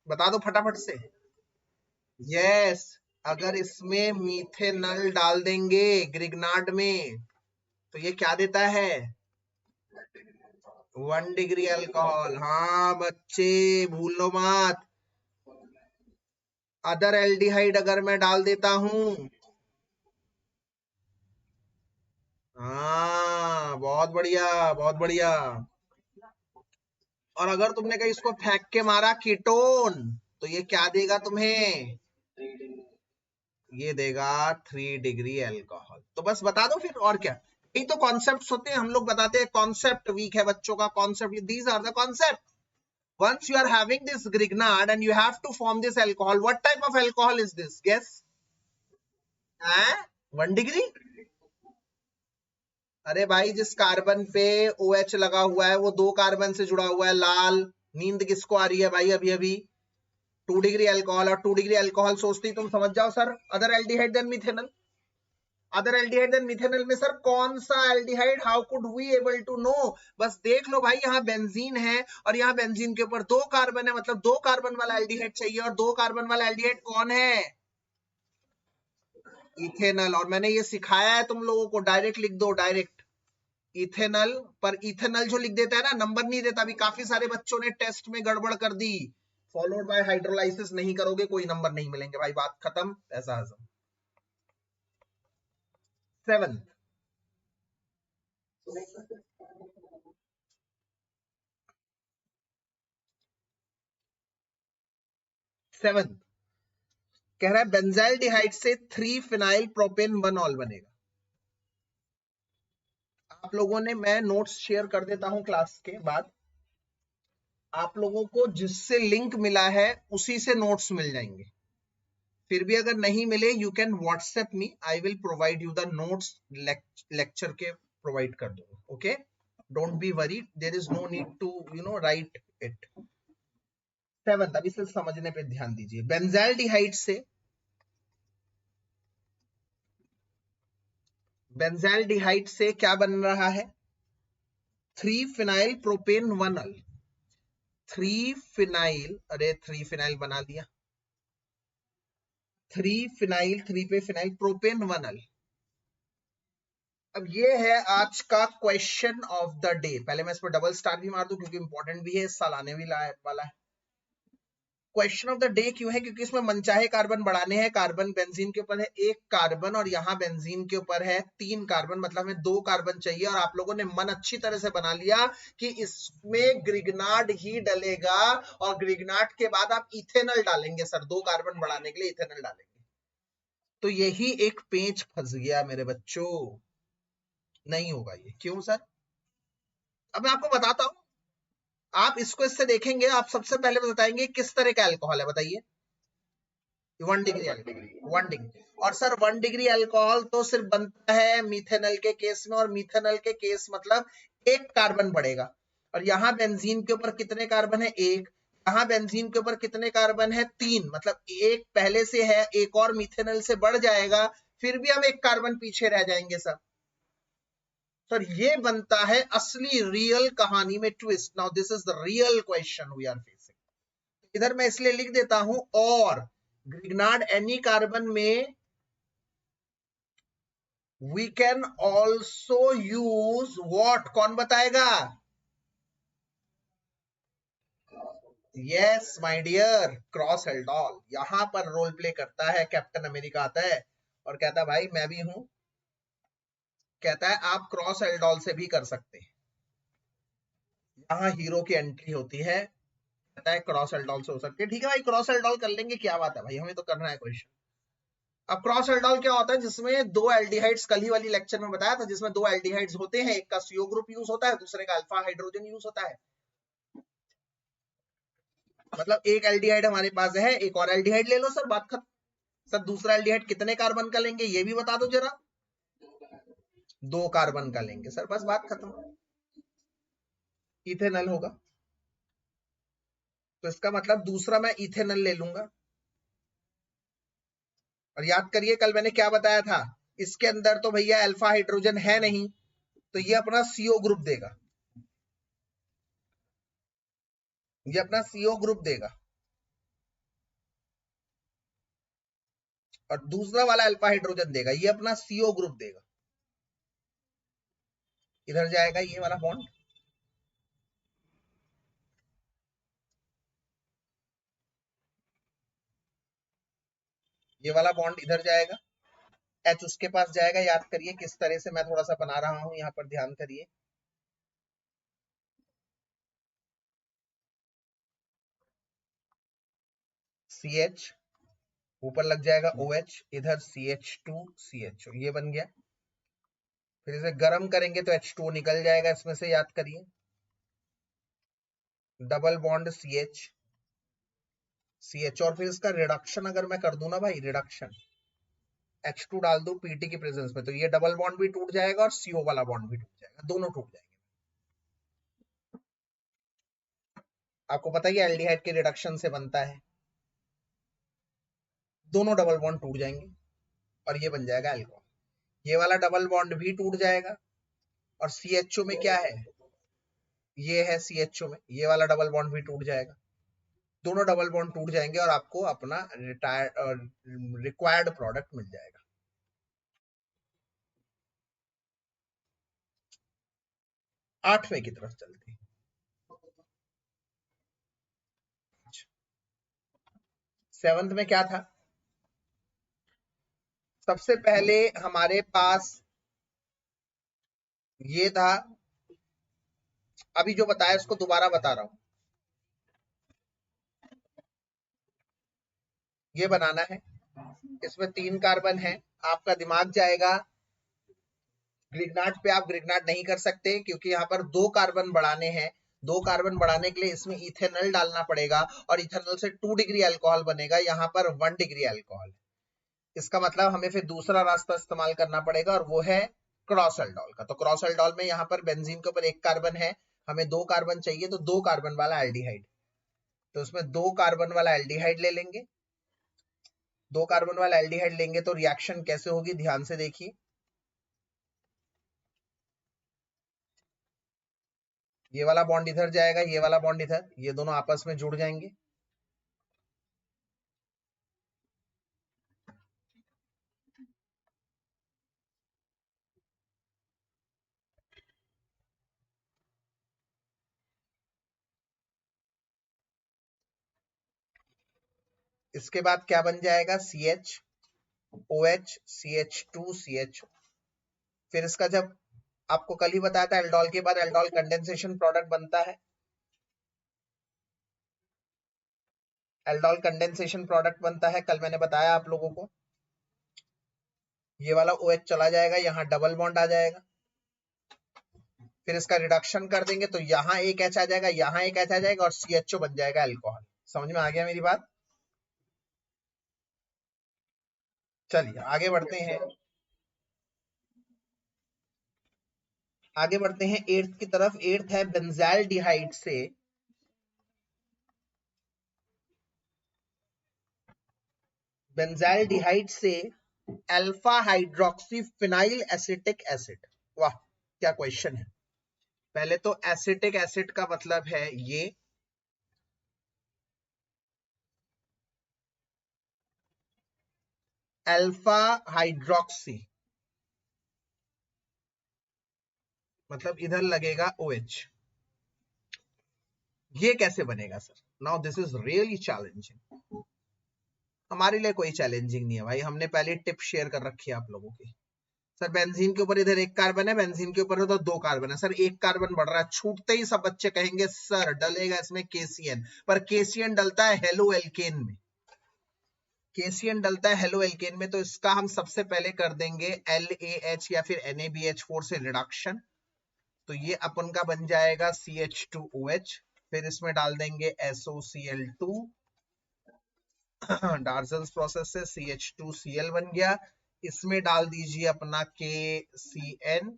बता दो फटाफट से। यस, अगर इसमें मीथेनल डाल देंगे ग्रिग्नार्ड में तो ये क्या देता है, 1 डिग्री अल्कोहल। हाँ बच्चे भूलो मत। अदर एल्डिहाइड अगर मैं डाल देता हूं, हाँ बहुत बढ़िया बहुत बढ़िया। और अगर तुमने कहीं इसको फेंक के मारा कीटोन तो ये क्या देगा तुम्हें, ये देगा 3 डिग्री अल्कोहल। तो बस बता दो फिर, और क्या। यही तो कॉन्सेप्ट्स होते हैं, हम लोग बताते हैं कॉन्सेप्ट वीक है बच्चों का, concept, these are the concept. Once you are having this grignard and you have to form this alcohol, what type of alcohol is this, guess? 1 degree. अरे भाई जिस कार्बन पे OH लगा हुआ है वो 2 कार्बन से जुड़ा हुआ है, लाल। नींद किसको आ रही है भाई अभी अभी, 2 डिग्री अल्कोहल। और 2 डिग्री अल्कोहल सोचते ही तुम समझ जाओ sir other aldehyde than methanal. Other aldehyde than methanal में सर कौन सा aldehyde, how could we able to know. बस देख लो भाई, यहाँ बेंजीन है और यहाँ बेंजीन के ऊपर 2 कार्बन है, मतलब 2 कार्बन वाला एल्डिहाइड चाहिए। और 2 कार्बन वाला एल्डिहाइड कौन है, इथेनल। और मैंने ये सिखाया है तुम लोगों को, डायरेक्ट लिख दो, डायरेक्ट इथेनल। पर इथेनल जो लिख देता है ना, नंबर नहीं देता। अभी काफी सारे बच्चों ने टेस्ट में गड़बड़ कर दी, फॉलोड बाय हाइड्रोलाइसिस नहीं करोगे कोई नंबर नहीं मिलेंगे भाई, बात खत्म, ऐसा हजम। 7th, कह रहा है बेंजाइल्डिहाइड से 3 फिनाइल प्रोपेन 1 ऑल बनेगा। आप लोगों ने, मैं नोट्स शेयर कर देता हूं क्लास के बाद, आप लोगों को जिससे लिंक मिला है उसी से नोट्स मिल जाएंगे। फिर भी अगर नहीं मिले, you can WhatsApp me, I will provide you the notes, lecture के प्रोवाइड कर दूंगा। Okay, don't be worried, there is no need to write it. 7th, अभी सिर्फ समझने पे ध्यान दीजिए। बेंजाइल्डिहाइड से, बेंजाइल्डिहाइड से क्या बन रहा है, 3 फिनाइल प्रोपेन 1 अल। 3 फिनाइल, अरे 3 फिनाइल बना दिया, 3 फिनाइल, 3 पे फिनाइल, प्रोपेन 1 अल। अब ये है आज का क्वेश्चन ऑफ द डे। पहले मैं इस पर डबल स्टार भी मार दूं क्योंकि इंपॉर्टेंट भी है, इस साल आने भी वाला है। क्वेश्चन ऑफ द डे क्यों है, क्योंकि इसमें मनचाहे कार्बन बढ़ाने हैं। कार्बन बेंजीन के ऊपर है 1 कार्बन और यहाँ बेंजीन के ऊपर है 3 कार्बन, मतलब हमें 2 कार्बन चाहिए। और आप लोगों ने मन अच्छी तरह से बना लिया कि इसमें ग्रिग्नार्ड ही डलेगा और ग्रिग्नार्ड के बाद आप इथेनल डालेंगे सर, 2 कार्बन बढ़ाने के लिए इथेनल डालेंगे। तो यही एक पेंच फंस गया मेरे बच्चों, नहीं होगा ये। क्यों सर, अब मैं आपको बताता हूं। आप इसको इससे देखेंगे, आप सबसे पहले बताएंगे किस तरह का अल्कोहल है, बताइए। 1 डिग्री अल्कोहल, 1 डिग्री। और सर 1 डिग्री अल्कोहल तो सिर्फ बनता है मीथेनल के केस में, और मीथेनल के केस मतलब 1 कार्बन बढ़ेगा। और यहाँ बेंजीन के ऊपर कितने कार्बन है, 1। यहाँ बेंजीन के ऊपर कितने कार्बन है, 3, मतलब 1 पहले से है, 1 और मीथेनल से बढ़ जाएगा, फिर भी हम 1 कार्बन पीछे रह जाएंगे सर। सर ये बनता है असली रियल कहानी में twist. Now this is the real question we are facing. इधर मैं इसलिए लिख देता हूं, और ग्रिग्नार्ड एनी कार्बन में we can also use what, कौन बताएगा, yes my dear, cross aldol. यहां पर रोल प्ले करता है, कैप्टन अमेरिका आता है और कहता है भाई मैं भी हूं, कहता है आप क्रॉस एल्डोल से भी कर सकते हैं। यहां हीरो की एंट्री होती है, कहता है क्रॉस एल्डोल से हो सकती है। ठीक है भाई, क्रॉस एल्डोल कर लेंगे, क्या बात है भाई, हमें तो करना है क्वेश्चन। अब क्रॉस एल्डोल क्या होता है, जिसमें 2 एल्डिहाइड्स, कल ही वाली लेक्चर में बताया था, जिसमें 2 एल्डिहाइड्स होते हैं, एक का CO ग्रुप यूज होता है, दूसरे का अल्फा हाइड्रोजन यूज होता है। मतलब एक एल्डिहाइड हमारे पास है, एक और एल्डिहाइड ले लो सर, बात खत्म। सर दूसरा एल्डिहाइड कितने कार्बन का लेंगे ये भी बता दो जरा, 2 कार्बन का लेंगे सर, बस बात खत्म, इथेनल होगा। तो इसका मतलब दूसरा मैं इथेनल ले लूंगा। और याद करिए कल मैंने क्या बताया था, इसके अंदर तो भैया अल्फा हाइड्रोजन है नहीं, तो ये अपना CO ग्रुप देगा। ये अपना CO ग्रुप देगा और दूसरा वाला अल्फा हाइड्रोजन देगा, ये अपना CO ग्रुप देगा। इधर जाएगा ये वाला बॉन्ड, ये वाला बॉन्ड इधर जाएगा, H उसके पास जाएगा। याद करिए किस तरह से मैं थोड़ा सा बना रहा हूं, यहाँ पर ध्यान करिए। CH ऊपर लग जाएगा OH, इधर CH2 CHO, ये बन गया। फिर इसे गर्म करेंगे तो H2O निकल जाएगा इसमें से, याद करिए। डबल बॉन्ड CH और फिर इसका रिडक्शन अगर मैं कर दूं ना भाई, रिडक्शन H2 डाल दूं Pt की प्रेजेंस में, तो ये डबल बॉन्ड भी टूट जाएगा और CO वाला बॉन्ड भी टूट जाएगा, दोनों टूट जाएंगे। आपको पता ही एल्डिहाइड के रिडक्शन से बनता है, दोनों डबल बॉन्ड टूट जाएंगे और ये बन जाएगा अल्कोहल। ये वाला डबल बॉन्ड भी टूट जाएगा और CHO में क्या है, ये है CHO में, ये वाला डबल बॉन्ड भी टूट जाएगा, दोनों डबल बॉन्ड टूट जाएंगे और आपको अपना रिक्वायर्ड प्रोडक्ट मिल जाएगा। आठवें की तरफ चलते हैं। सेवंथ में क्या था, सबसे पहले हमारे पास ये था, अभी जो बताया इसको दोबारा बता रहा हूं, ये बनाना है, इसमें 3 कार्बन है। आपका दिमाग जाएगा ग्रिग्नाट पे, आप ग्रिग्नाट नहीं कर सकते क्योंकि यहाँ पर 2 कार्बन बढ़ाने हैं। 2 कार्बन बढ़ाने के लिए इसमें इथेनॉल डालना पड़ेगा और इथेनॉल से 2 डिग्री अल्कोहल बनेगा, यहाँ पर 1 डिग्री अल्कोहल। इसका मतलब हमें फिर दूसरा रास्ता इस्तेमाल करना पड़ेगा और वो है क्रॉस अल्डोल का। तो क्रॉस अल्डोल में यहाँ पर बेंजीन के ऊपर 1 कार्बन है, हमें 2 कार्बन चाहिए, तो 2 कार्बन वाला एल्डिहाइड, तो उसमें 2 कार्बन वाला एल्डिहाइड ले लेंगे। 2 कार्बन वाला एल्डिहाइड लेंगे तो रिएक्शन कैसे होगी ध्यान से देखिए। ये वाला बॉन्ड इधर जाएगा, ये वाला बॉन्ड इधर, ये दोनों आपस में जुड़ जाएंगे। इसके बाद क्या बन जाएगा, CH OH CH2 CHO। फिर इसका जब आपको कल ही बताया था, एल्डोल के बाद एल्डोल कंडेंसेशन प्रोडक्ट बनता है, एल्डोल कंडेंसेशन प्रोडक्ट बनता है, कल मैंने बताया आप लोगों को। ये वाला OH चला जाएगा, यहाँ डबल बॉन्ड आ जाएगा, फिर इसका रिडक्शन कर देंगे तो यहाँ एक H आ जाएगा, यहाँ एक H आ जाएगा और CHO बन जाएगा अल्कोहल। समझ में आ गया मेरी बात? चलिए आगे बढ़ते हैं, आगे बढ़ते हैं 8th की तरफ। 8th है बेंजाल्डिहाइड से alpha hydroxy phenyl acetic acid. वाह क्या क्वेश्चन है। पहले तो एसिटिक एसिड का मतलब है ये, अल्फा हाइड्रोक्सी मतलब इधर लगेगा OH। ये कैसे बनेगा sir? Now this is really challenging. हमारे लिए कोई चैलेंजिंग नहीं है भाई, हमने पहले टिप शेयर कर रखी है आप लोगों की। सर बेंजीन के ऊपर इधर 1 कार्बन है, बेंजीन के ऊपर तो 2 कार्बन है। सर 1 कार्बन बढ़ रहा है, छूटते ही सब बच्चे कहेंगे सर डलेगा इसमें KCN, पर KCN डलता है हेलो एल्केन में, KCN डलता है हेलो एल्केन में। तो इसका हम सबसे पहले कर देंगे LAH या फिर NaBH4 से रिडक्शन, तो ये अपन का बन जाएगा CH2OH। फिर इसमें डाल देंगे SOCl2, डार्जन्स प्रोसेस से CH2Cl बन गया। इसमें डाल दीजिए अपना KCN,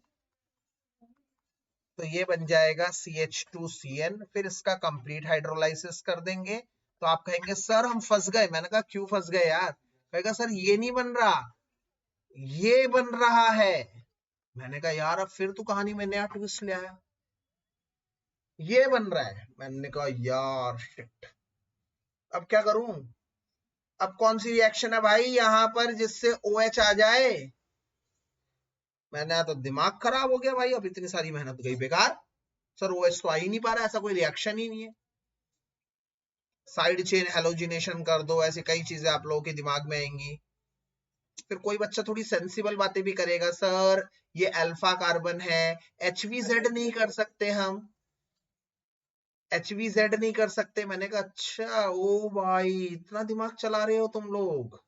तो ये बन जाएगा CH2CN। फिर इसका कंप्लीट हाइड्रोलाइसिस कर देंगे। तो आप कहेंगे सर हम फंस गए। मैंने कहा क्यों फंस गए यार? कहेगा सर ये नहीं बन रहा, ये बन रहा है। मैंने कहा यार अब फिर तो कहानी में नया ट्विस्ट ले आया। ये बन रहा है। मैंने कहा यार शिट, अब क्या करूं? अब कौन सी रिएक्शन है भाई यहां पर जिससे OH आ जाए? मैंने तो दिमाग खराब हो गया भाई, अब इतनी सारी मेहनत गई बेकार। सर OH तो आ ही नहीं पा रहा, ऐसा कोई रिएक्शन ही नहीं है। साइड चेन हेलोजिनेशन कर दो, ऐसी कई चीजें आप लोगों के दिमाग में आएंगी। फिर कोई बच्चा थोड़ी सेंसिबल बातें भी करेगा, सर ये अल्फा कार्बन है, HVZ नहीं कर सकते हम, HVZ नहीं कर सकते। मैंने कहा अच्छा, ओ भाई इतना दिमाग चला रहे हो तुम लोग।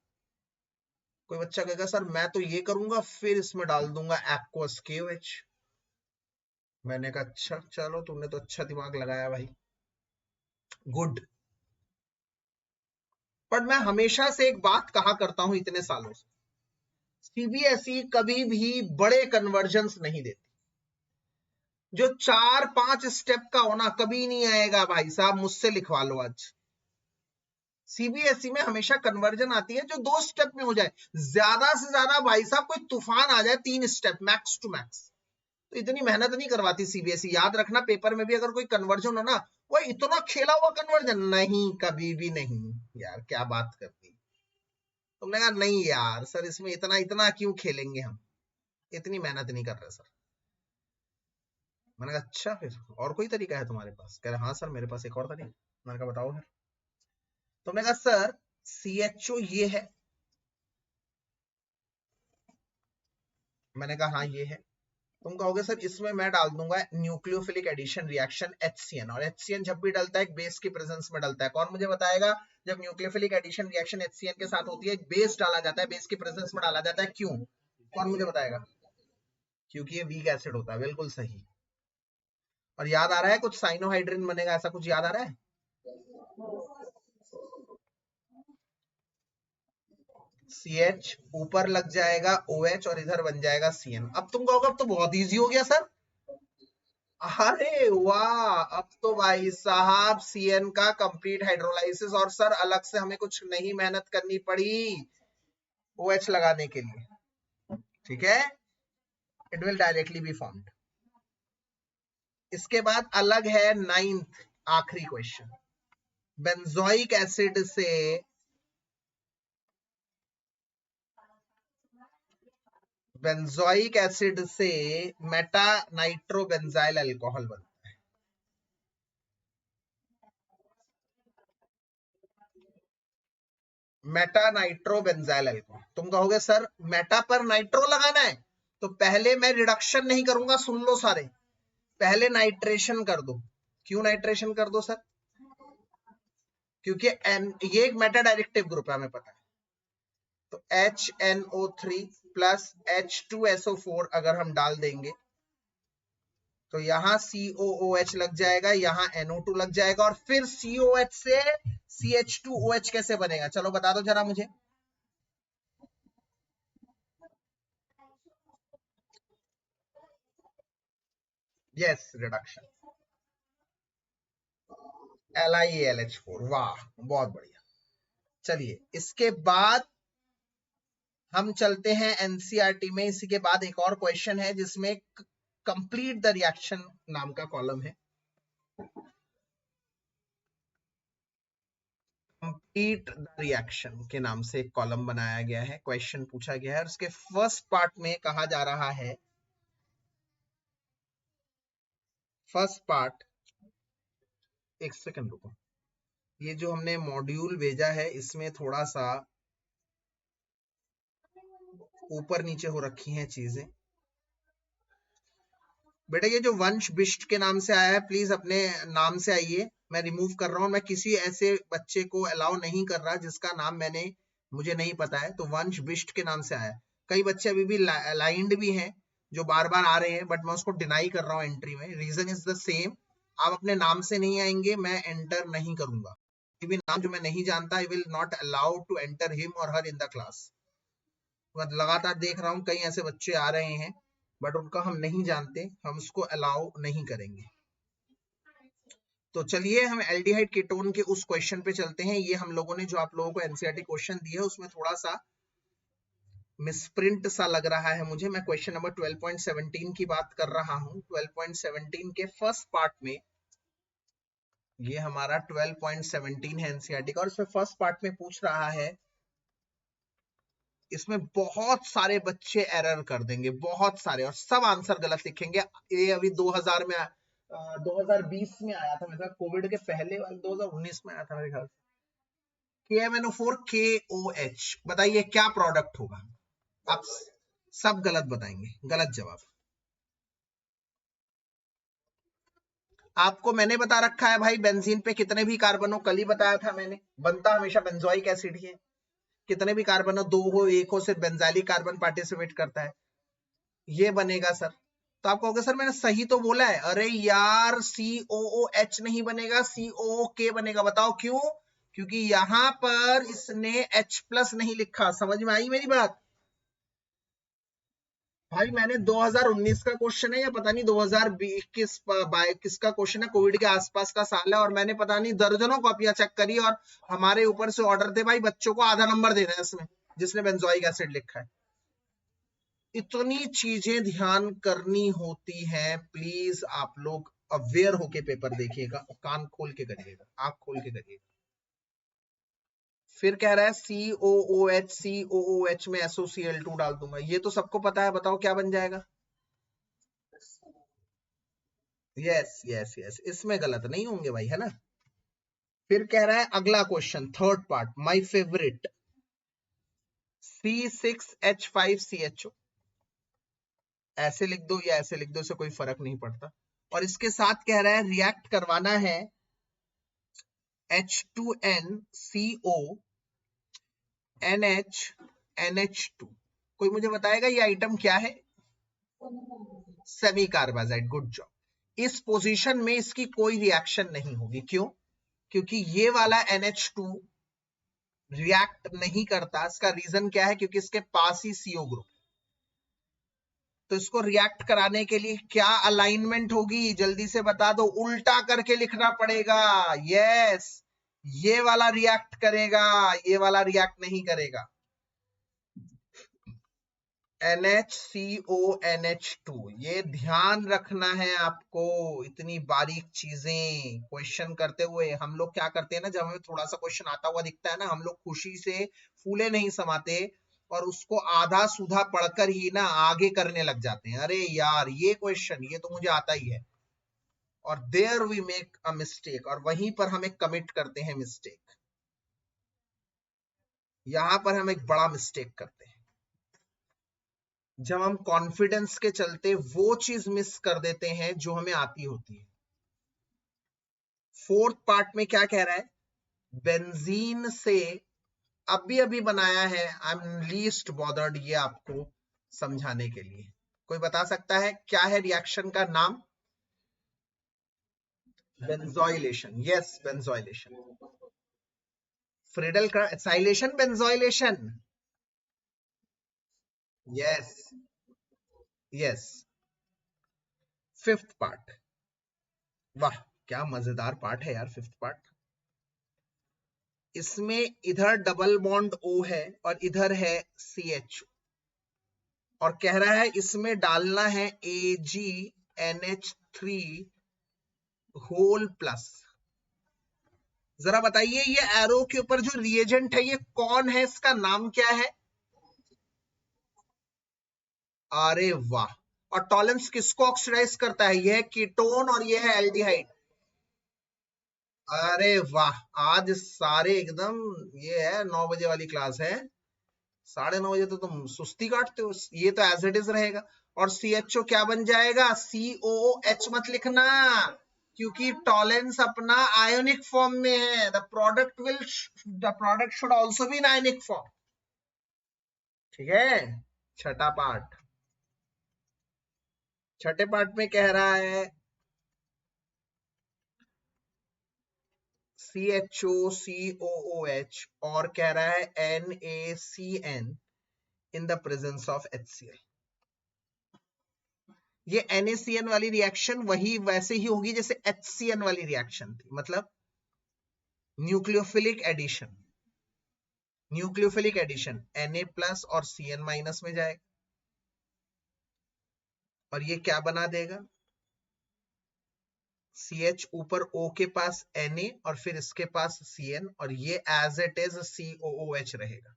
कोई बच्चा कहेगा सर मैं तो ये करूंगा, फिर इसमें डाल दूंगा एक्वस KOH। मैंने कहा अच्छा चलो, तुमने तो अच्छा दिमाग लगाया भाई, गुड। पर मैं हमेशा से एक बात कहा करता हूं इतने सालों से, CBSE कभी भी बड़े कन्वर्जन्स नहीं देती। जो 4-5 स्टेप का होना कभी नहीं आएगा भाई साहब, मुझसे लिखवा लो आज। CBSE में हमेशा कन्वर्जन आती है जो 2 स्टेप में हो जाए, ज्यादा से ज्यादा भाई साहब कोई तूफान आ जाए 3 स्टेप मैक्स टू मैक्स। तो इतनी मेहनत नहीं करवाती CBSE। याद रखना, पेपर में भी अगर कोई कन्वर्जन हो ना, वो इतना खेला हुआ कन्वर्जन नहीं, कभी भी नहीं। यार क्या बात करती, तुमने कहा नहीं यार सर इसमें इतना इतना क्यों खेलेंगे हम, इतनी मेहनत नहीं कर रहे सर। मैंने कहा अच्छा, फिर और कोई तरीका है तुम्हारे पास? कह रहे हाँ सर मेरे पास एक और तरीका। मैंने कहा बताओ फिर। तुमने कहा सर CHO ये है। मैंने कहा हाँ ये है। तुम कहोगे सर इसमें मैं डाल दूंगा न्यूक्लियोफिलिक एडिशन रिएक्शन HCN, और HCN जब भी डलता है एक बेस की प्रेजेंस में डलता है। कौन मुझे बताएगा जब न्यूक्लियोफिलिक एडिशन रिएक्शन HCN के साथ होती है एक बेस डाला जाता है, बेस की प्रेजेंस में डाला जाता है, क्यों? कौन मुझे बताएगा? क्योंकि ये वीक एसिड होता है, बिल्कुल सही। और याद आ रहा है कुछ साइनोहाइड्रिन बनेगा, ऐसा कुछ याद आ रहा है? CH ऊपर लग जाएगा OH और इधर बन जाएगा CN। अब तुम कहोगे अब तो बहुत इजी हो गया सर। अरे वाह, अब तो भाई साहब CN का कंप्लीट हाइड्रोलाइसिस, और सर अलग से हमें कुछ नहीं मेहनत करनी पड़ी OH लगाने के लिए, ठीक है? It will directly be formed. इसके बाद अलग है 9th आखिरी क्वेश्चन, बेंजोइक एसिड से मेटा नाइट्रोबेंजाइल अल्कोहल बनता है। Meta nitrobenzyl alcohol. तुम कहोगे सर मेटा पर नाइट्रो लगाना है, तो पहले मैं रिडक्शन नहीं करूंगा, सुन लो सारे, पहले नाइट्रेशन कर दो। क्यों नाइट्रेशन कर दो सर? क्योंकि ये एक मेटा डायरेक्टिव ग्रुप है, हमें पता है। तो HNO3 प्लस H2SO4 अगर हम डाल देंगे तो यहां COOH लग जाएगा, यहां NO2 लग जाएगा, और फिर COH से CH2OH कैसे बनेगा? चलो बता दो जरा मुझे। Yes, reduction, LiAlH4। वाह बहुत बढ़िया। चलिए इसके बाद हम चलते हैं NCERT में। इसी के बाद एक और क्वेश्चन है जिसमें कंप्लीट द रिएक्शन नाम का कॉलम है। कंप्लीट द रिएक्शन के नाम से एक कॉलम बनाया गया है, क्वेश्चन पूछा गया है, और उसके फर्स्ट पार्ट में कहा जा रहा है, फर्स्ट पार्ट, एक सेकंड रुको, ये जो हमने मॉड्यूल भेजा है इसमें थोड़ा सा ऊपर नीचे हो रखी हैं चीजें। बेटा ये जो वंश बिष्ट के नाम से आया है, प्लीज अपने नाम से आइए, मैं रिमूव कर रहा हूं। मैं किसी ऐसे बच्चे को अलाउ नहीं कर रहा जिसका नाम मुझे नहीं पता है। तो वंश बिष्ट के नाम से आया है। कई बच्चे अभी भी अलाइंड भी हैं जो बार बार आ रहे हैं, बट मैं उसको डिनाई कर रहा हूँ एंट्री में। रीजन इज द सेम, आप अपने नाम से नहीं आएंगे, मैं एंटर नहीं करूंगा। भी नाम जो मैं नहीं जानता, I will not allow to enter him और हर इन द क्लास। लगातार देख रहा हूँ कई ऐसे बच्चे आ रहे हैं बट उनका हम नहीं जानते, हम उसको अलाउ नहीं करेंगे। तो चलिए हम एल्डिहाइड कीटोन के उस क्वेश्चन पे चलते हैं। ये हम लोगों ने जो आप लोगों को एनसीईआरटी क्वेश्चन दिया है उसमें थोड़ा सा मिसप्रिंट सा लग रहा है मुझे। मैं क्वेश्चन नंबर 12.17 की बात कर रहा हूं। 12.17 के फर्स्ट पार्ट में ये हमारा 12.17 है एनसीईआरटी का, और इसमें फर्स्ट पार्ट में पूछ रहा है, इसमें बहुत सारे बच्चे एरर कर देंगे, बहुत सारे, और सब आंसर गलत लिखेंगे। ये अभी 2000 में 2020 में आया था मेरे, कोविड के पहले वाले 2019 में आया था मेरे ख्याल से। KMNO4 KOH, बताइए क्या प्रोडक्ट होगा? आप सब गलत बताएंगे, गलत जवाब। आपको मैंने बता रखा है भाई, बेंजीन पे कितने भी कार्बन हो, कल ही बताया था मैंने, बनता हमेशा बेंजोइक एसिड ही है। कितने भी कार्बन हो, 2 हो 1 हो, सिर्फ बेंजाइलिक कार्बन पार्टिसिपेट करता है, ये बनेगा सर। तो आप कहोगे सर मैंने सही तो बोला है। अरे यार COOH नहीं बनेगा, COOK बनेगा। बताओ क्यों? क्योंकि यहां पर इसने H+ नहीं लिखा। समझ में आई मेरी बात? भाई मैंने 2019 का क्वेश्चन है या पता नहीं 2020 किसका क्वेश्चन है, कोविड के आसपास का साल है, और मैंने पता नहीं दर्जनों कॉपियां चेक करी, और हमारे ऊपर से ऑर्डर थे भाई बच्चों को आधा नंबर देना है इसमें, जिसने बेंजोइक एसिड लिखा है। इतनी चीजें ध्यान करनी होती हैं, प्लीज आप लोग अवेयर होके पेपर देखिएगा, कान खोल के करिएगा, आंख खोल के करिएगा। फिर कह रहा है COOH में SOCl2 डाल दूंगा, ये तो सबको पता है, बताओ क्या बन जाएगा? यस यस यस, इसमें गलत नहीं होंगे भाई, है ना। फिर कह रहा है अगला question, third part, my favourite, C6H5CHO, ऐसे लिख दो या ऐसे लिख दो, से कोई फर्क नहीं पड़ता। और इसके साथ कह रहा है रिएक्ट करवाना है H2NCO NH2। कोई मुझे बताएगा ये आइटम क्या है? Semi carbazide, good job. इस पोजीशन में इसकी कोई रिएक्शन नहीं होगी, क्यों? क्योंकि ये वाला NH2 रिएक्ट नहीं करता। इसका रीजन क्या है? क्योंकि इसके पास ही CO ग्रुप। तो इसको रिएक्ट कराने के लिए क्या अलाइनमेंट होगी? जल्दी से बता दो, उल्टा करके लिखना पड़ेगा। यस, ये वाला रिएक्ट करेगा, ये वाला रिएक्ट नहीं करेगा। NHCO NH2, ये ध्यान रखना है आपको। इतनी बारीक चीजें क्वेश्चन करते हुए हम लोग क्या करते हैं ना, जब हमें थोड़ा सा क्वेश्चन आता हुआ दिखता है ना, हम लोग खुशी से फूले नहीं समाते और उसको आधा सुधा पढ़कर ही ना आगे करने लग जाते हैं। अरे यार ये क्वेश्चन, ये तो मुझे आता ही है, और there we make a mistake, और वहीं पर हम एक कमिट करते हैं मिस्टेक। यहां पर हम एक बड़ा मिस्टेक करते हैं, जब हम कॉन्फिडेंस के चलते वो चीज मिस कर देते हैं जो हमें आती होती है। फोर्थ पार्ट में क्या कह रहा है? बेंजीन से अभी अभी बनाया है, आई एम लीस्ट बॉदर्ड ये आपको समझाने के लिए। कोई बता सकता है क्या है रिएक्शन का नाम? बेंजोइलेशन। Yes, benzoylation. फ्रीडल का acylation, benzoylation. Yes yes. Fifth part, वाह क्या मजेदार पार्ट है यार फिफ्थ पार्ट। इसमें इधर डबल बॉन्ड O है और इधर है CH, और कह रहा है इसमें डालना है AgNH3 होल प्लस। जरा बताइए ये एरो के ऊपर जो रिएजेंट है ये कौन है, इसका नाम क्या है? अरे वाह। और टॉलेंस किसको ऑक्सीडाइज करता है? यह कीटोन और यह है एल्डिहाइड। अरे वाह, आज सारे एकदम, ये है 9 बजे वाली क्लास है, 9:30 तो तुम सुस्ती काटते हो। ये तो एज इट इज रहेगा। और CHO क्या बन जाएगा? COOH मत लिखना, क्योंकि टॉलेंस अपना आयोनिक फॉर्म में है। The product should also be in ionic form. ठीक है। छठा पार्ट, छठे पार्ट में कह रहा है CHO COOH और कह रहा है NaCN in the presence of HCl। ये NaCN वाली रिएक्शन वही वैसे ही होगी जैसे HCN वाली रिएक्शन थी, मतलब nucleophilic addition. Nucleophilic addition Na+ और Cn- में जाएगा, और ये क्या बना देगा? CH ऊपर O के पास Na और फिर इसके पास Cn और ये एज इट इज COOH रहेगा।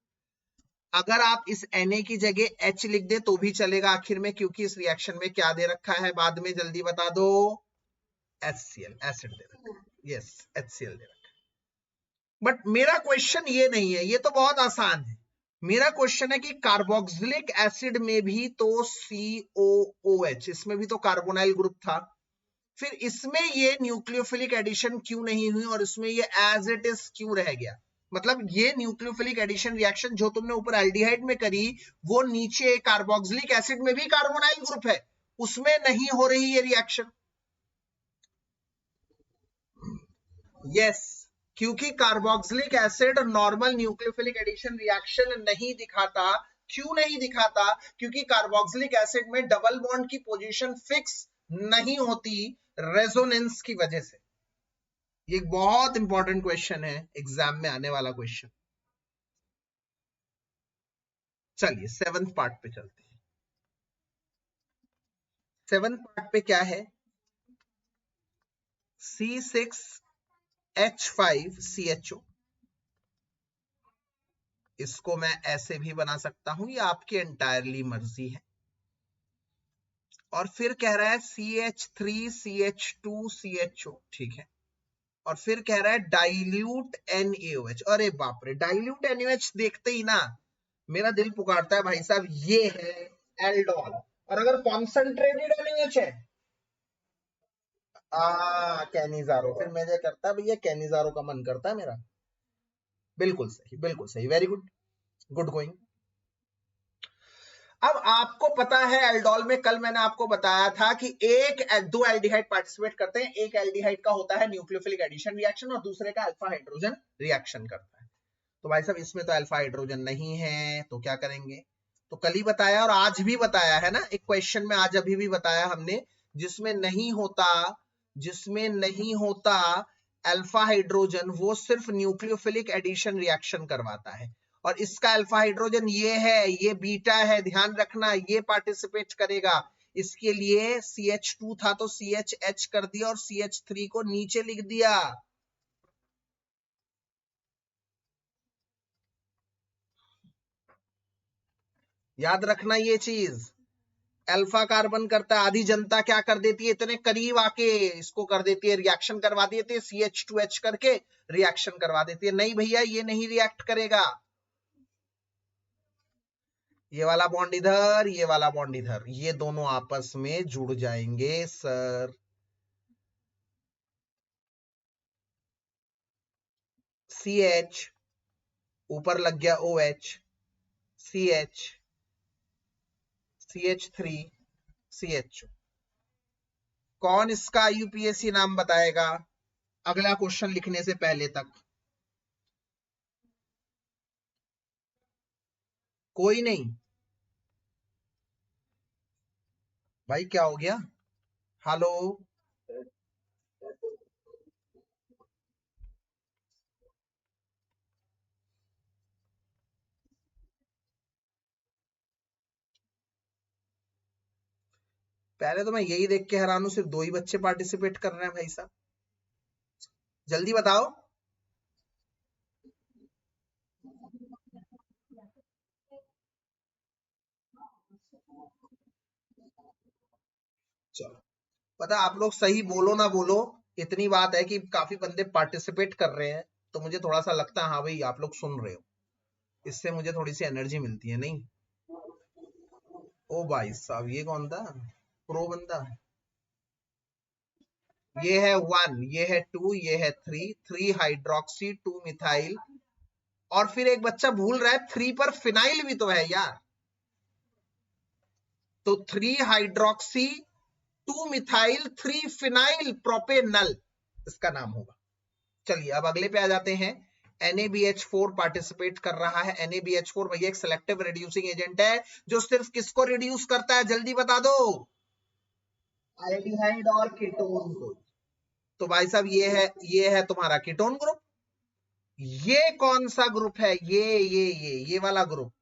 अगर आप इस Na की जगह H लिख दे तो भी चलेगा आखिर में, क्योंकि इस रिएक्शन में क्या दे रखा है बाद में, जल्दी बता दो, HCl, एसिड दे रखा है। यस, HCl दे रखा है। बट मेरा क्वेश्चन ये नहीं है, ये तो बहुत आसान है। मेरा क्वेश्चन है कि कार्बोक्सिलिक एसिड में भी तो COOH, इसमें भी तो कार्बोनाइल ग्रुप था, फिर इसमें ये न्यूक्लियोफिलिक एडिशन क्यों नहीं हुई और इसमें ये एज इट इज क्यों रह गया? मतलब ये न्यूक्लियोफिलिक एडिशन रिएक्शन जो तुमने ऊपर एल्डिहाइड में करी, वो नीचे कार्बोक्सिलिक एसिड में भी कार्बोनाइल ग्रुप है, उसमें नहीं हो रही ये रिएक्शन। यस, क्योंकि carboxylic acid normal nucleophilic addition reaction नहीं दिखाता। क्यों नहीं दिखाता? क्योंकि कार्बोक्सिलिक एसिड में डबल बॉन्ड की पोजीशन फिक्स नहीं होती रेजोनेंस की वजह से। ये एक बहुत इंपॉर्टेंट क्वेश्चन है, एग्जाम में आने वाला क्वेश्चन। चलिए 7th पार्ट पे चलते हैं। 7th पार्ट पे क्या है? C6H5CHO। इसको मैं ऐसे भी बना सकता हूं, ये आपकी एंटायरली मर्जी है। और फिर कह रहा है CH3CH2CHO, ठीक है। और फिर कह रहा है डाइल्यूट NaOH। अरे बाप रे, डाइल्यूट NaOH देखते ही ना मेरा दिल पुकारता है भाई साहब, ये है एल्डोल। और अगर कॉन्सेंट्रेटेड NaOH है, कैनिजारो, फिर मेरे करता है भैया, कैनिजारो का मन करता है मेरा। बिल्कुल सही, बिल्कुल सही, वेरी गुड, गुड गोइंग। अब आपको पता है एल्डोल में कल मैंने आपको बताया था कि दो एल्डिहाइड पार्टिसिपेट करते हैं, एक एल्डिहाइड का होता है न्यूक्लियोफिलिक एडिशन रिएक्शन और दूसरे का अल्फा हाइड्रोजन रिएक्शन करता है। तो भाई साहब इसमें तो अल्फा हाइड्रोजन नहीं है, तो क्या करेंगे? तो कल ही बताया और आज भी बताया है ना, एक क्वेश्चन में आज अभी भी बताया हमने, जिसमें नहीं होता, जिसमें नहीं होता अल्फा हाइड्रोजन, वो सिर्फ न्यूक्लियोफिलिक एडिशन रिएक्शन करवाता है। और इसका अल्फा हाइड्रोजन ये है, ये बीटा है, ध्यान रखना, ये पार्टिसिपेट करेगा। इसके लिए CH2 था तो CHH कर दिया और CH3 को नीचे लिख दिया। याद रखना ये चीज, अल्फा कार्बन करता है, आधी जनता क्या कर देती है, इतने करीब आके इसको कर देती है, रिएक्शन करवा देती है, CH2H करके रिएक्शन करवा देती है। नहीं भैया, ये नहीं रिएक्ट करेगा। ये वाला बॉन्ड इधर, ये वाला बॉन्ड इधर, ये दोनों आपस में जुड़ जाएंगे सर। CH ऊपर लग गया OH, CH, CH3, CHO। कौन इसका UPSC नाम बताएगा अगला क्वेश्चन लिखने से पहले तक? कोई नहीं भाई, क्या हो गया? हेलो, पहले तो मैं यही देख के हैरान हूं, सिर्फ 2 ही बच्चे पार्टिसिपेट कर रहे हैं भाई साहब, जल्दी बताओ। चलो, पता आप लोग सही बोलो ना बोलो, इतनी बात है कि काफी बंदे पार्टिसिपेट कर रहे हैं, तो मुझे थोड़ा सा लगता है हाँ भाई आप लोग सुन रहे हो, इससे मुझे थोड़ी सी एनर्जी मिलती है नहीं। ओ भाई साहब, ये कौन था प्रो बंदा? ये है 1, ये है 2, ये है 3, 3 हाइड्रोक्सी 2 मिथाइल, और फिर एक बच्चा भूल रहा है 3 पर फिनाइल भी तो है यार, तो 3 हाइड्रोक्सी 2 मिथाइल 3 फिनाइल प्रोपेनल इसका नाम होगा। चलिए अब अगले पे आ जाते हैं। NaBH4 पार्टिसिपेट कर रहा है। NaBH4 भैया एक सेलेक्टिव रिड्यूसिंग एजेंट है जो सिर्फ किसको रिड्यूस करता है, जल्दी बता दो? एल्डिहाइड और कीटोन को। तो भाई साहब ये है तुम्हारा कीटोन ग्रुप। ये कौन सा ग्रुप है? ये वाला ग्रुप।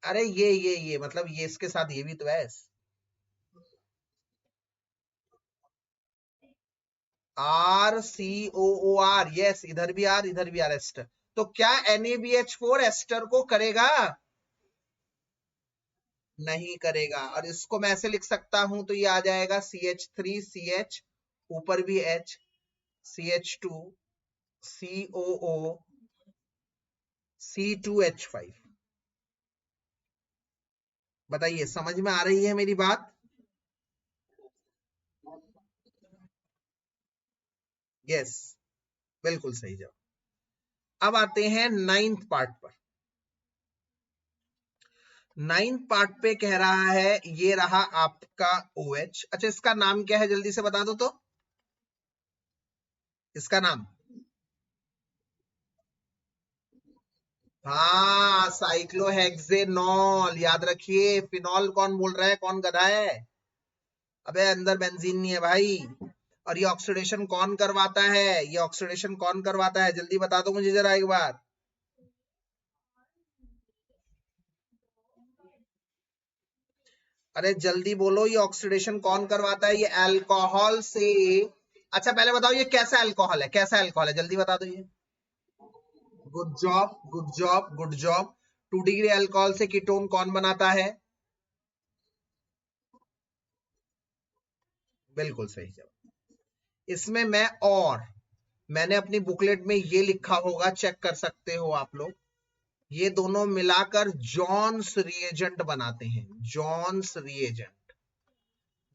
अरे ये मतलब ये इसके साथ ये भी तो है। RCOOR, यस, इधर भी R इधर भी R, एस्टर। तो क्या NaBH4 एस्टर को करेगा? नहीं करेगा। और इसको मैं ऐसे लिख सकता हूं, तो ये आ जाएगा CH3CH, ऊपर भी H, CH2 COO C2H5। बताइए समझ में आ रही है मेरी बात? यस, बिल्कुल सही जवाब। अब आते हैं 9th पार्ट पर। 9th पार्ट पे कह रहा है, ये रहा आपका OH। अच्छा, इसका नाम क्या है जल्दी से बता दो तो। इसका नाम, हाँ, साइक्लोहेक्सेनॉल। याद रखिए, फिनॉल कौन बोल रहा है, कौन गधा है? अबे अंदर बेंजीन नहीं है भाई। और ये ऑक्सीडेशन कौन करवाता है? ये ऑक्सीडेशन कौन करवाता है, जल्दी बता दो मुझे जरा एक बार। अरे जल्दी बोलो, ये ऑक्सीडेशन कौन करवाता है? ये अल्कोहल से। अच्छा पहले बताओ, ये कैसा अल्कोहल है, कैसा अल्कोहल है, जल्दी बता दो ये। Good job, good job, good job. 2 degree alcohol से कीटोन कौन बनाता है? बिल्कुल सही जवाब। इसमें मैंने अपनी बुकलेट में ये लिखा होगा, चेक कर सकते हो आप लोग। ये दोनों मिलाकर जॉन्स रिएजेंट बनाते हैं। जॉन्स रिएजेंट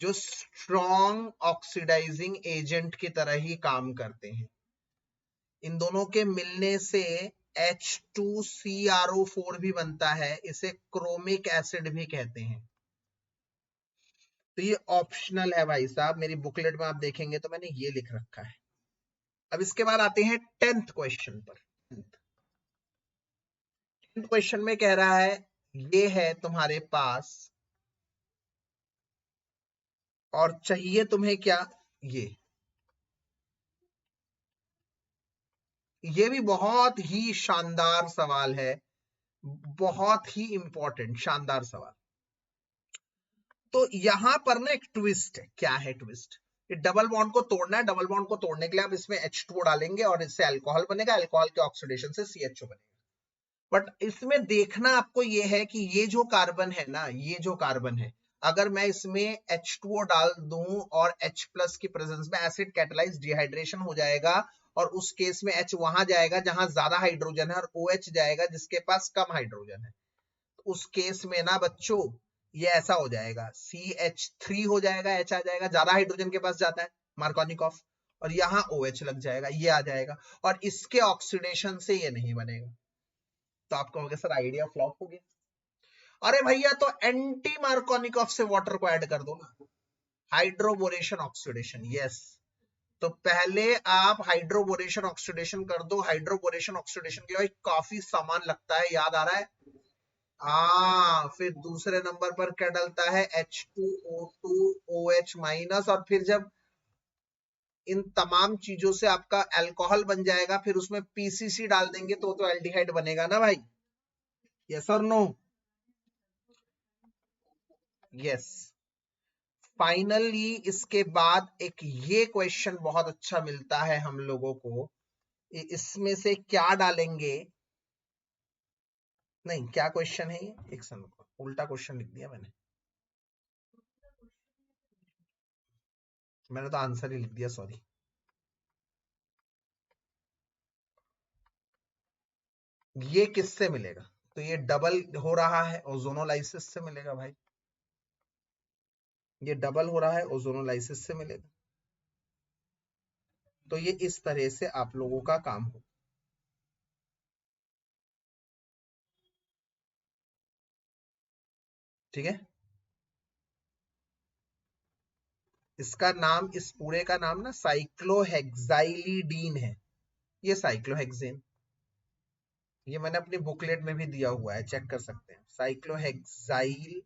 जो स्ट्रॉन्ग ऑक्सीडाइजिंग एजेंट की तरह ही काम करते हैं। इन दोनों के मिलने से H2CrO4 भी बनता है। इसे क्रोमिक एसिड भी कहते हैं। तो ये ऑप्शनल है भाई साहब, मेरी बुकलेट में आप देखेंगे तो मैंने ये लिख रखा है। अब इसके बाद आते हैं 10th क्वेश्चन पर। 10th क्वेश्चन में कह रहा है, ये है तुम्हारे पास, और चाहिए तुम्हें क्या? ये भी बहुत ही शानदार सवाल है, बहुत ही इंपॉर्टेंट शानदार सवाल। तो यहां पर ना एक ट्विस्ट है। क्या है ट्विस्ट? ये डबल बॉन्ड को तोड़ना है। डबल बॉन्ड को तोड़ने के लिए आप इसमें H2O डालेंगे और इससे अल्कोहल बनेगा। अल्कोहल के ऑक्सीडेशन से CHO बनेगा। बट इसमें देखना आपको ये है कि ये जो कार्बन है ना, ये जो कार्बन है, अगर मैं इसमें H2O डाल दूं और H+ की प्रेजेंस में एसिड कैटालाइज डिहाइड्रेशन हो जाएगा, और उस केस में H वहां जाएगा जहां ज्यादा हाइड्रोजन है और OH जाएगा जिसके पास कम हाइड्रोजन है। उस केस में ना बच्चों, ये ऐसा हो जाएगा, CH3 हो जाएगा, H आ जाएगा, ज्यादा हाइड्रोजन के पास जाता है, मार्कोनिकॉफ, और यहाँ OH लग जाएगा, ये आ जाएगा, और इसके ऑक्सीडेशन से ये नहीं बनेगा। तो आप कहोगे सर आइडिया फ्लॉप हो गया। अरे भैया, तो एंटी मार्कोनिकॉफ से वाटर को ऐड कर दो ना। Hydroboration oxidation, yes. तो पहले आप हाइड्रोबोरेशन ऑक्सीडेशन कर दो। हाइड्रोबोरेशन ऑक्सीडेशन के लिए काफी सामान लगता है, याद आ रहा है? फिर दूसरे नंबर पर क्या डलता है? H2O2OH-, और फिर जब इन तमाम चीजों से आपका अल्कोहल बन जाएगा, फिर उसमें PCC डाल देंगे तो एल्डिहाइड बनेगा ना भाई। यस और नो? यस। फाइनली इसके बाद एक ये क्वेश्चन बहुत अच्छा मिलता है हम लोगों को। इसमें से क्या डालेंगे? नहीं, क्या क्वेश्चन है ये? एक सेकंड, उल्टा क्वेश्चन लिख दिया मैंने। मैंने तो आंसर ही लिख दिया, सॉरी। ये किससे मिलेगा? तो ये डबल हो रहा है, ओजोनोलाइसिस से मिलेगा भाई। ये डबल हो रहा है, ओजोनोलाइसिस से मिलेगा। तो ये इस तरह से आप लोगों का काम हो। ठीक है, इसका नाम, इस पूरे का नाम ना साइक्लोहेक्साइलिडीन है। ये साइक्लोहेक्सेन, ये मैंने अपनी बुकलेट में भी दिया हुआ है, चेक कर सकते हैं। साइक्लोहेक्साइलिडीन,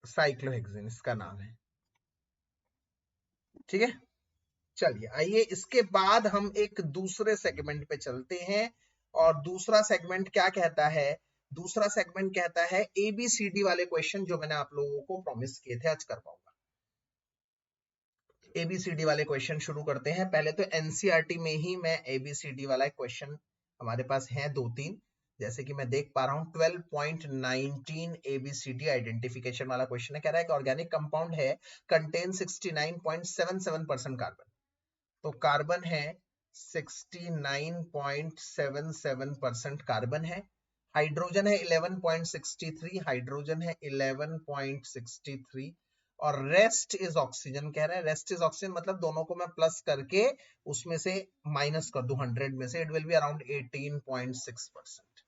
साइक्लोहेक्सेन इसका नाम है। ठीक है, चलिए आइए इसके बाद हम एक दूसरे सेगमेंट पे चलते हैं। और दूसरा सेगमेंट क्या कहता है? दूसरा सेगमेंट कहता है ABCD वाले क्वेश्चन जो मैंने आप लोगों को प्रॉमिस किए थे आज कर पाऊंगा। ABCD वाले क्वेश्चन शुरू करते हैं। पहले तो NCERT में ही मैं ABCD वाला क्वेश्चन हमारे पास है 2-3, जैसे कि मैं देख पा रहा हूं 12.19 ABCD आइडेंटिफिकेशन वाला क्वेश्चन है। कह रहा है कि ऑर्गेनिक कंपाउंड है कंटेन 69.77% कार्बन। तो कार्बन है 69.77% कार्बन है। हाइड्रोजन है 11.63, हाइड्रोजन है 11.63 और रेस्ट इज ऑक्सीजन कह रहा है। रेस्ट इज ऑक्सीजन मतलब दोनों को मैं प्लस करके उसमें से माइनस कर दूं 100 में से, इट विल बी अराउंड 18.6%।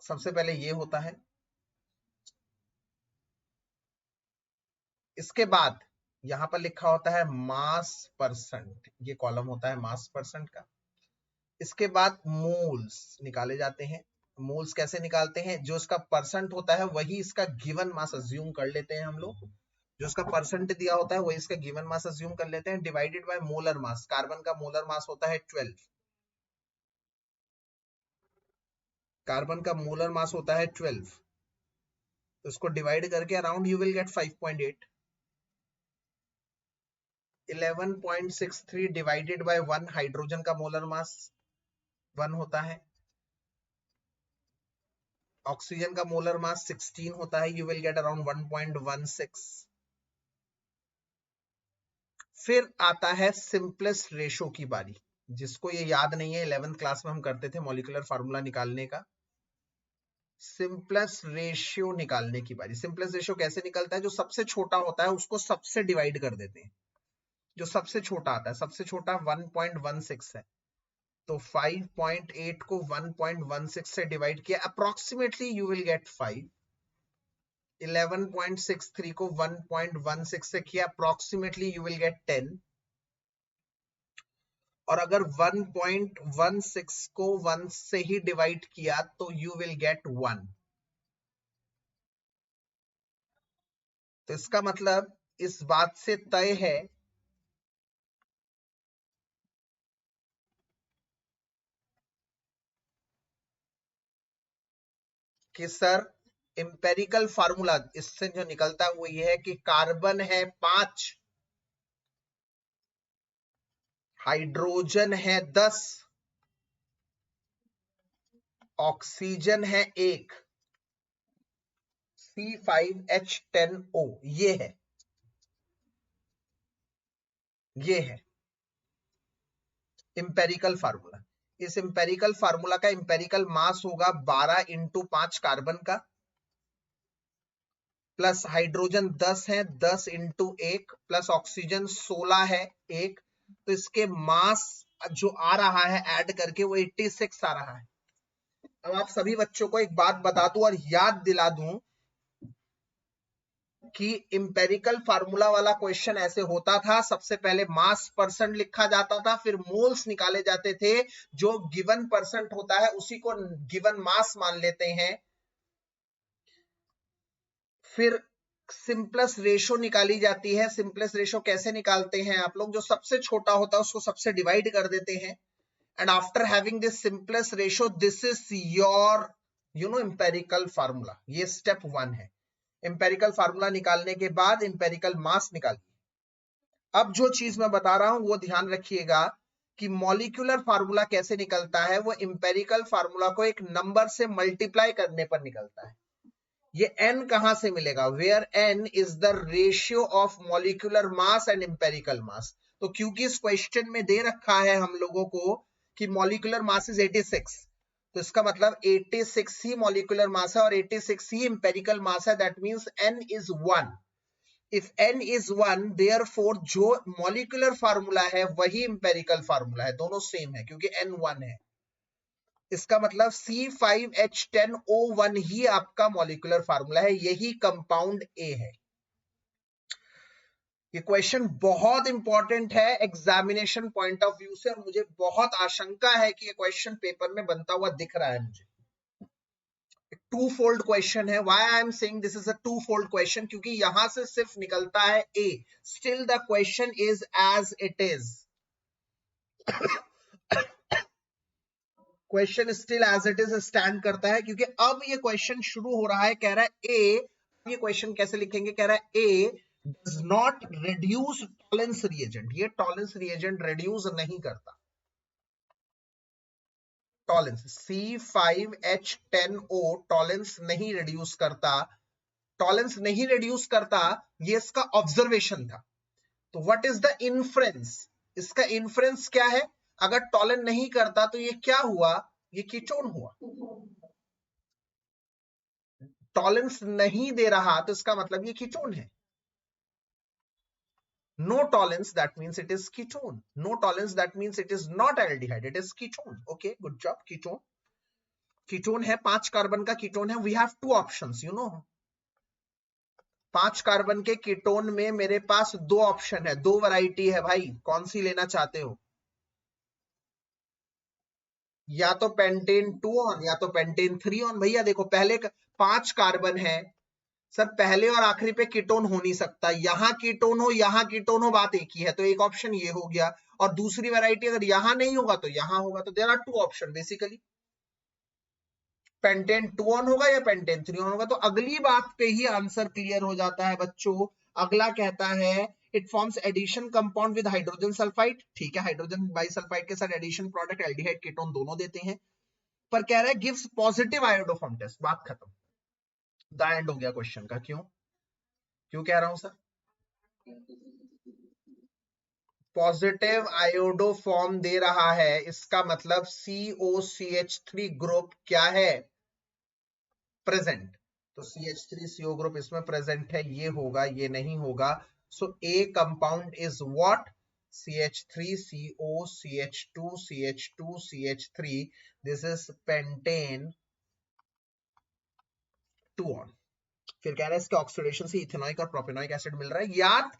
सबसे पहले ये होता है। इसके बाद यहां पर लिखा होता है मास परसेंट, ये कॉलम होता है मास परसेंट का। इसके बाद मोल्स निकाले जाते हैं। मोल्स कैसे निकालते हैं? जो इसका परसेंट होता है वही इसका गिवन मास अज्यूम कर लेते हैं हम लोग। जो इसका परसेंट दिया होता है वही इसका गिवन मास अज्यूम कर लेते हैं, divided by molar mass. Carbon का मोलर मास होता है 12, कार्बन का मोलर मास होता है 12, तो इसको डिवाइड करके around you will get 5.8। 11.63 divided by 1, hydrogen का मोलर मास 1 होता है, ऑक्सीजन का मोलर मास 16 होता है, यू विल गेट अराउंड 1.16। फिर आता है सिंपलेस्ट रेशो की बारी। जिसको ये याद नहीं है, 11th क्लास में हम करते थे मॉलिक्यूलर फार्मूला निकालने का। सिंपलेस्ट रेशियो निकालने की बारी। सिंपलेस्ट रेशियो कैसे निकलता है? जो सबसे छोटा होता है उसको सबसे डिवाइड कर देते हैं। जो सबसे छोटा आता है, सबसे छोटा 1.16 है, तो 5.8 को 1.16 से डिवाइड किया, अप्रोक्सीमेटली यू विल गेट 5। 11.63 को 1.16 से किया, अप्रोक्सीमेटली यू विल गेट 10। और अगर 1.16 को 1 से ही डिवाइड किया तो यू विल गेट 1। तो इसका मतलब इस बात से तय है कि सर इंपेरिकल फार्मूला इससे जो निकलता है वो ये है कि कार्बन है 5, हाइड्रोजन है 10, ऑक्सीजन है 1, C5H10O। ये है इंपेरिकल फार्मूला। इस इंपेरिकल फार्मूला का इंपेरिकल मास होगा 12 × 5 कार्बन का, प्लस हाइड्रोजन 10 है, 10 × 1 प्लस ऑक्सीजन 16 है 1, तो इसके मास जो आ रहा है ऐड करके वो 86 आ रहा है। अब आप सभी बच्चों को एक बात बता दूं और याद दिला दूं कि इंपेरिकल फार्मूला वाला क्वेश्चन ऐसे होता था, सबसे पहले मास परसेंट लिखा जाता था, फिर मोल्स निकाले जाते थे। जो गिवन परसेंट होता है उसी को गिवन मास मान लेते हैं। फिर सिंपलेस्ट रेशो निकाली जाती है। सिंपलेस्ट रेशो कैसे निकालते हैं आप लोग? जो सबसे छोटा होता है उसको सबसे डिवाइड कर देते हैं। And after having this simplest ratio, this is your empirical formula. ये स्टेप 1 है। इंपेरिकल फार्मूला निकालने के बाद इंपेरिकल मास निकालिए। अब जो चीज मैं बता रहा हूं वो ध्यान रखिएगा कि मॉलिक्यूलर फार्मूला कैसे निकलता है। वो इंपेरिकल फार्मूला को एक नंबर से मल्टीप्लाई करने पर निकलता है। ये n कहां से मिलेगा? Where n is the ratio of molecular mass and empirical mass. तो क्योंकि इस क्वेश्चन में दे रखा है हम लोगों को कि मॉलिक्यूलर मास इज 86, तो इसका मतलब 86 ही मॉलिक्यूलर मास है और 86 ही इंपेरिकल मास है। That means n is 1। If n is 1, therefore जो मॉलिक्यूलर फार्मूला है वही इंपेरिकल फार्मूला है, दोनों सेम है क्योंकि n 1 है। इसका मतलब C5H10O1 ही आपका मॉलिक्यूलर फार्मूला है, यही कंपाउंड A है। ये क्वेश्चन बहुत इंपॉर्टेंट है एग्जामिनेशन पॉइंट ऑफ व्यू से और मुझे बहुत आशंका है कि ये क्वेश्चन पेपर में बनता हुआ दिख रहा है मुझे। टू फोल्ड क्वेश्चन है। Why I am saying this is a two fold question? क्योंकि यहां से सिर्फ निकलता है A, still the question is as it is. Question still as it is stand करता है, क्योंकि अब ये क्वेश्चन शुरू हो रहा है, कह रहा है ए, ये क्वेश्चन कैसे लिखेंगे, कह रहा है A does not reduce Tollens reagent, ये टॉलेंस रिएजेंट रिड्यूस नहीं करता, टॉलेंस C5H10O टॉलेंस नहीं रिड्यूस करता, टॉलेंस नहीं रिड्यूस करता, ये इसका ऑब्जर्वेशन था। तो व्हाट इज द इन्फ्रेंस, इसका इन्फ्रेंस क्या है, अगर टॉलेंस नहीं करता तो ये क्या हुआ, ये कीटोन हुआ। टॉलेंस नहीं दे रहा तो इसका मतलब ये कीटोन है। No tolerance, that means it is ketone. No tolerance, that means it is not aldehyde, it is ketone. Okay, good job. Ketone, ketone है 5 कार्बन का कीटोन है। We have two options, you know. 5 carbon के ketone में मेरे पास 2 option है, 2 variety है भाई, कौन सी लेना चाहते हो, या तो पेंटेन 2 ऑन या तो पेंटेन 3 ऑन। भैया देखो, पहले 5 कार्बन है सर, पहले और आखिरी पे कीटोन हो नहीं सकता, यहां कीटोन हो यहां कीटोन हो, बात एक ही है। तो एक ऑप्शन ये हो गया, और दूसरी वैरायटी अगर यहां नहीं होगा तो यहां होगा। तो there are 2 option basically, pentene 2 one होगा या पेंटेन 3 ऑन होगा। तो अगली बात पे ही आंसर क्लियर हो जाता है बच्चों। अगला कहता है it forms addition compound with hydrogen sulphide, ठीक है, हाइड्रोजन बाइसल्फाइड के साथ एडिशन प्रोडक्ट एल्डिहाइड कीटोन दोनों देते हैं, पर कह रहा है गिव्स पॉजिटिव आयोडोफॉर्म टेस्ट, बात खत्म, द एंड हो गया क्वेश्चन का। क्यों क्यों कह रहा हूं सर, पॉजिटिव आयोडोफॉर्म दे रहा है, इसका मतलब COCH3 ग्रुप क्या है, प्रेजेंट। तो CH3CO ग्रुप इसमें प्रेजेंट है, ये होगा ये नहीं होगा। So A compound is what, CH3CO CH2 CH2 CH3, this is pentane 2 one. फिर कह रहा है इसके ऑक्सीडेशन से इथेनॉइक और प्रोपेनॉइक एसिड मिल रहा है। याद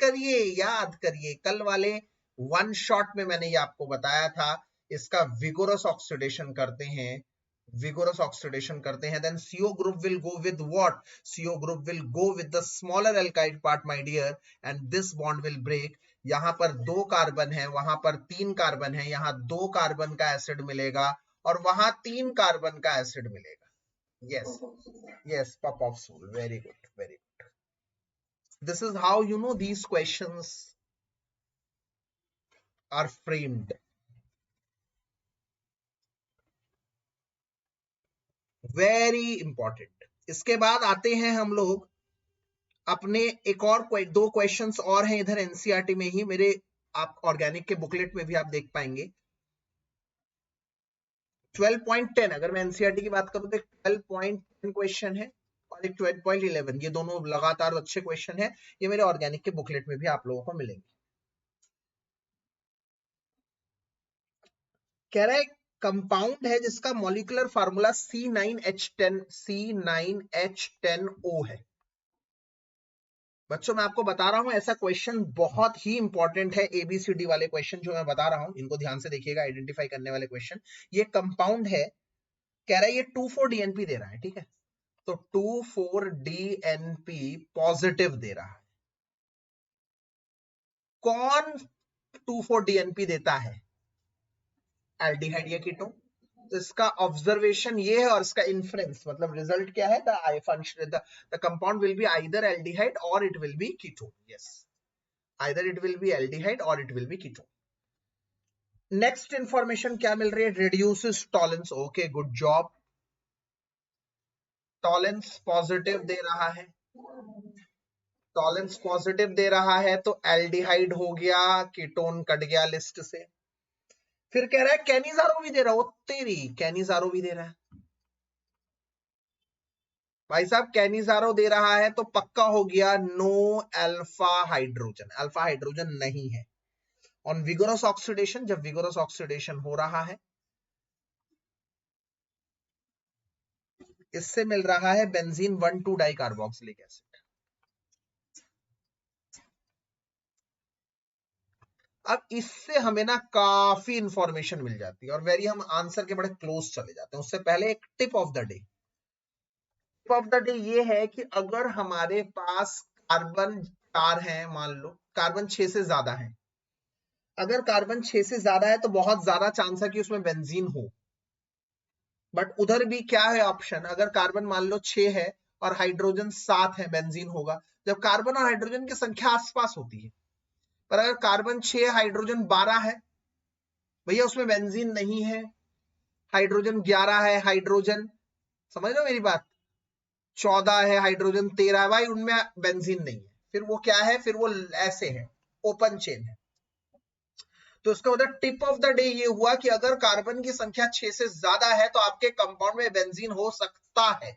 करिए कल वाले वन शॉट में मैंने ये आपको बताया था, इसका विगोरस ऑक्सीडेशन करते हैं, vigorous oxidation करते हैं, then CO group will go with what, CO group will go with the smaller alkyl part my dear, and this bond will break। यहां पर 2 कार्बन है, वहां पर 3 कार्बन है, यहां 2 कार्बन का एसिड मिलेगा और वहां 3 कार्बन का एसिड मिलेगा। yes yes, puff of soul, very good, very good। this is how you know these questions are framed, very important। इसके बाद आते हैं हम लोग अपने एक और 2 क्वेश्चंस और हैं इधर एनसीईआरटी में ही, मेरे आप ऑर्गेनिक के बुकलेट में भी आप देख पाएंगे। 12.10 अगर मैं एनसीईआरटी की बात करूं तो 12.10 क्वेश्चन है और एक 12.11, ये दोनों लगातार अच्छे क्वेश्चन है, ये मेरे ऑर्गेनिक के बुकलेट में भी आप लोगों को मिलेंगे। कह रहा है कंपाउंड है जिसका मॉलिक्यूलर फार्मूला C9H10O है। बच्चों मैं आपको बता रहा हूं, ऐसा क्वेश्चन बहुत ही इंपॉर्टेंट है, एबीसीडी वाले क्वेश्चन जो मैं बता रहा हूं इनको ध्यान से देखिएगा, आइडेंटिफाई करने वाले क्वेश्चन। ये कंपाउंड है, कह रहा है ये 2,4-DNP दे रहा है, ठीक है, तो 2,4-DNP पॉजिटिव दे रहा है। कौन 2,4-DNP देता है, एल्डिहाइड या कीटोन। तो इसका ऑब्जर्वेशन ये है और इसका इन्फ्रेंस मतलब रिजल्ट क्या है, the compound will be either aldehyde or it will be ketone. Yes, either it will be aldehyde or it will be ketone. Next information क्या मिल रही है, reduces Tollens, okay good job. Tollens positive दे रहा है, Tollens positive दे रहा है तो एल्डिहाइड हो गया, कीटोन कट गया लिस्ट से। फिर कह रहा है कैनिजारो भी दे रहा हो, तेरी कैनिजारो भी दे रहा है भाई साहब, कैनिजारो दे रहा है तो पक्का हो गया no alpha hydrogen, alpha hydrogen नहीं है। ऑन विगोरस ऑक्सीडेशन, जब विगोरस ऑक्सीडेशन हो रहा है, इससे मिल रहा है बेंजीन 1,2 डाइकार्बोक्सिलिक एसिड। अब इससे हमें ना काफी इंफॉर्मेशन मिल जाती है और वेरी हम आंसर के बड़े क्लोज चले जाते हैं। उससे पहले एक tip of the day, tip of the day ये है कि अगर हमारे पास कार्बन 4 है, मान लो कार्बन 6 से ज्यादा है, अगर कार्बन 6 से ज्यादा है तो बहुत ज्यादा चांस है कि उसमें बेंजीन हो। बट उधर भी क्या है ऑप्शन, अगर कार्बन मान लो 6 है और हाइड्रोजन 7 है, बेंजीन होगा। जब कार्बन और हाइड्रोजन की संख्या आसपास होती है, पर अगर कार्बन 6 हाइड्रोजन 12 है, भैया उसमें बेंजीन नहीं है। हाइड्रोजन 11 है, हाइड्रोजन, समझ रहे हो मेरी बात, 14 है, हाइड्रोजन 13 है, भाई उनमें बेंजीन नहीं है, फिर वो क्या है, फिर वो ऐसे है, ओपन चेन है। तो इसका मतलब टिप ऑफ द डे ये हुआ कि अगर कार्बन की संख्या 6 से ज्यादा है तो आपके कंपाउंड में बेंजीन हो सकता है,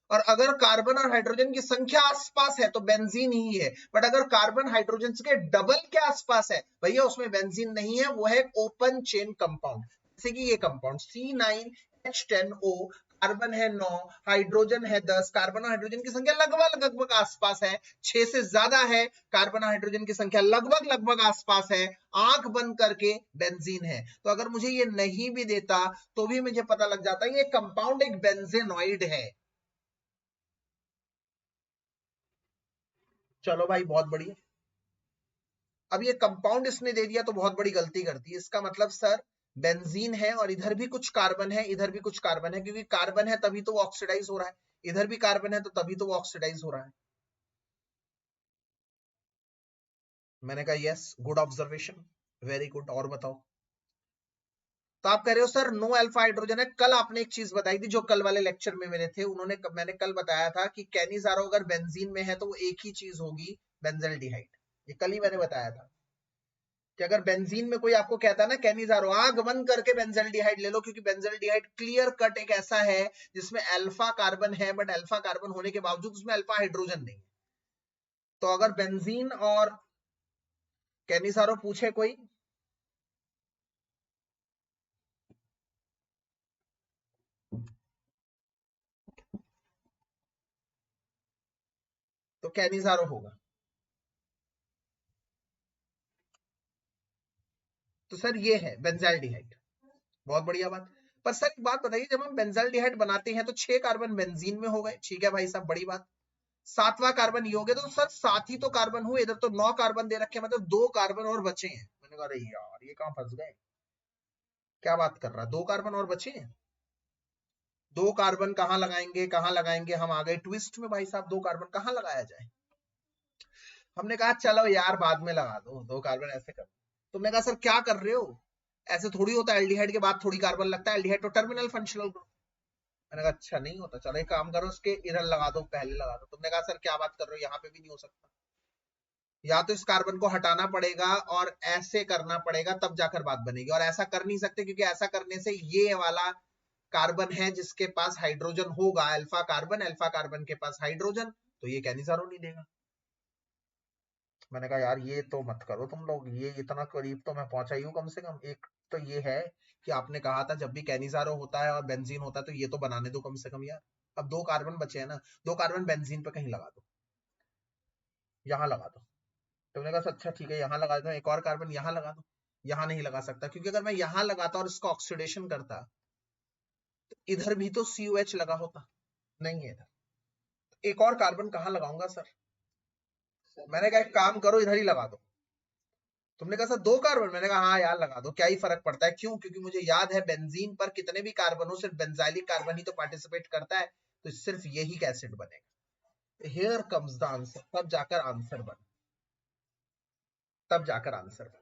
और अगर कार्बन और हाइड्रोजन की संख्या आसपास है तो बेंजीन ही है। बट अगर कार्बन हाइड्रोजन के डबल के आसपास है, भैया उसमें बेंजीन नहीं है, वो है ओपन चेन कंपाउंड। जैसे कि ये कंपाउंड C9H10O, कार्बन है 9, हाइड्रोजन है 10, कार्बन और हाइड्रोजन की संख्या लगभग लगभग आसपास है, 6 से ज्यादा है, कार्बन और हाइड्रोजन की संख्या लगभग लगभग आसपास है, आंख बंद करके बेंजीन है। तो अगर मुझे ये नहीं भी देता तो भी मुझे पता लग जाता है ये कंपाउंड एक बेंजेनॉइड है। चलो भाई बहुत बढ़िया। अब ये कंपाउंड इसने दे दिया तो बहुत बड़ी गलती करती है। इसका मतलब सर बेंजीन है और इधर भी कुछ कार्बन है, इधर भी कुछ कार्बन है, क्योंकि कार्बन है तभी तो वो ऑक्सीडाइज हो रहा है, इधर भी कार्बन है तो तभी तो वो ऑक्सीडाइज हो रहा है। मैंने कहा yes, good observation, very good. और बताओ। तो आप कह रहे हो सर नो अल्फा हाइड्रोजन है। कल आपने एक चीज बताई थी जो कल वाले लेक्चर में मेरे थे, मैंने कल बताया था कि कैनिजारो अगर बेंजीन में है तो वो एक ही चीज होगी, बेंजल्डिहाइड। ये कल ही मैंने बताया था कि अगर बेंजीन में कोई आपको कहता है ना कैनिजारो, आग बंद करके बेंजल्डिहाइड ले लो, क्योंकि बेंजल्डिहाइड क्लियर कट एक ऐसा है जिसमें अल्फा कार्बन है, बट अल्फा कार्बन होने के बावजूद उसमें अल्फा हाइड्रोजन नहीं है। तो अगर बेंजीन और कैनिजारो पूछे कोई, तो कैनिजारो होगा। तो सर ये है बेंजाल्डिहाइड, बहुत बढ़िया बात। पर सर एक बात बताइए, जब हम बेंजाल्डिहाइड बनाते हैं तो 6 कार्बन बेंजीन में हो गए, ठीक है भाई साहब, बड़ी बात। 7वां कार्बन ये हो गया, तो सर 7 ही तो कार्बन हुए, इधर तो 9 कार्बन दे रखे, मतलब 2 कार्बन और बचे हैं। मैंने कहा अरे यार ये कहां फंस गए, क्या बात कर रहा है, 2 कार्बन और बचे हैं। 2 कार्बन कहां लगाएंगे, कहां लगाएंगे, हम आ गए ट्विस्ट में भाई साहब, 2 कार्बन कहां लगाया जाए। हमने कहा चलो यार बाद में लगा दो, 2 कार्बन ऐसे कर। तुमने कहा सर क्या कर रहे हो, ऐसे थोड़ी होता है, एल्डिहाइड के बाद थोड़ी कार्बन लगता है, एल्डिहाइड तो टर्मिनल फंक्शनल ग्रुप। मैंने कहा अच्छा नहीं होता, चलो एक काम करो उसके इधर लगा दो, पहले लगा दो। तुमने कहा सर क्या बात कर रहे हो, यहाँ पे भी नहीं हो सकता, या तो इस कार्बन को हटाना पड़ेगा और ऐसे करना पड़ेगा, तब जाकर बात बनेगी। और ऐसा कर नहीं सकते क्योंकि ऐसा करने से ये वाला कार्बन है जिसके पास हाइड्रोजन होगा, अल्फा कार्बन, अल्फा कार्बन के पास हाइड्रोजन, तो ये कैनिजारो नहीं देगा। मैंने कहा यार ये तो मत करो तुम लोग, ये इतना करीब तो मैं पहुंचा ही हूँ कम से कम। एक तो ये है कि आपने कहा था जब भी कैनिजारो होता है और बेंजीन होता है तो ये तो बनाने दो कम से कम यार। अब 2 कार्बन बचे हैं ना, 2 कार्बन बेंजीन पे कहीं लगा दो, यहां लगा दो। तुमने कहा अच्छा ठीक है यहाँ लगा देता हूँ, एक और कार्बन यहाँ लगा दो। यहाँ नहीं लगा सकता, क्योंकि अगर मैं यहाँ लगाता और इसका ऑक्सीडेशन करता तो इधर भी तो COH लगा होता, नहीं है इधर। एक और कार्बन कहाँ लगाऊंगा सर। मैंने कहा एक काम करो इधर ही लगा दो। तुमने कहा सर 2 कार्बन, मैंने कहा हाँ यार लगा दो, क्या ही फर्क पड़ता है। क्यों, क्योंकि मुझे याद है बेंजीन पर कितने भी कार्बन हो सिर्फ बेंजाइलिक कार्बन ही तो पार्टिसिपेट करता है, तो सिर्फ यही एसिड बनेगा। हियर कम्स द आंसर, तब जाकर आंसर बना, तब जाकर आंसर बना।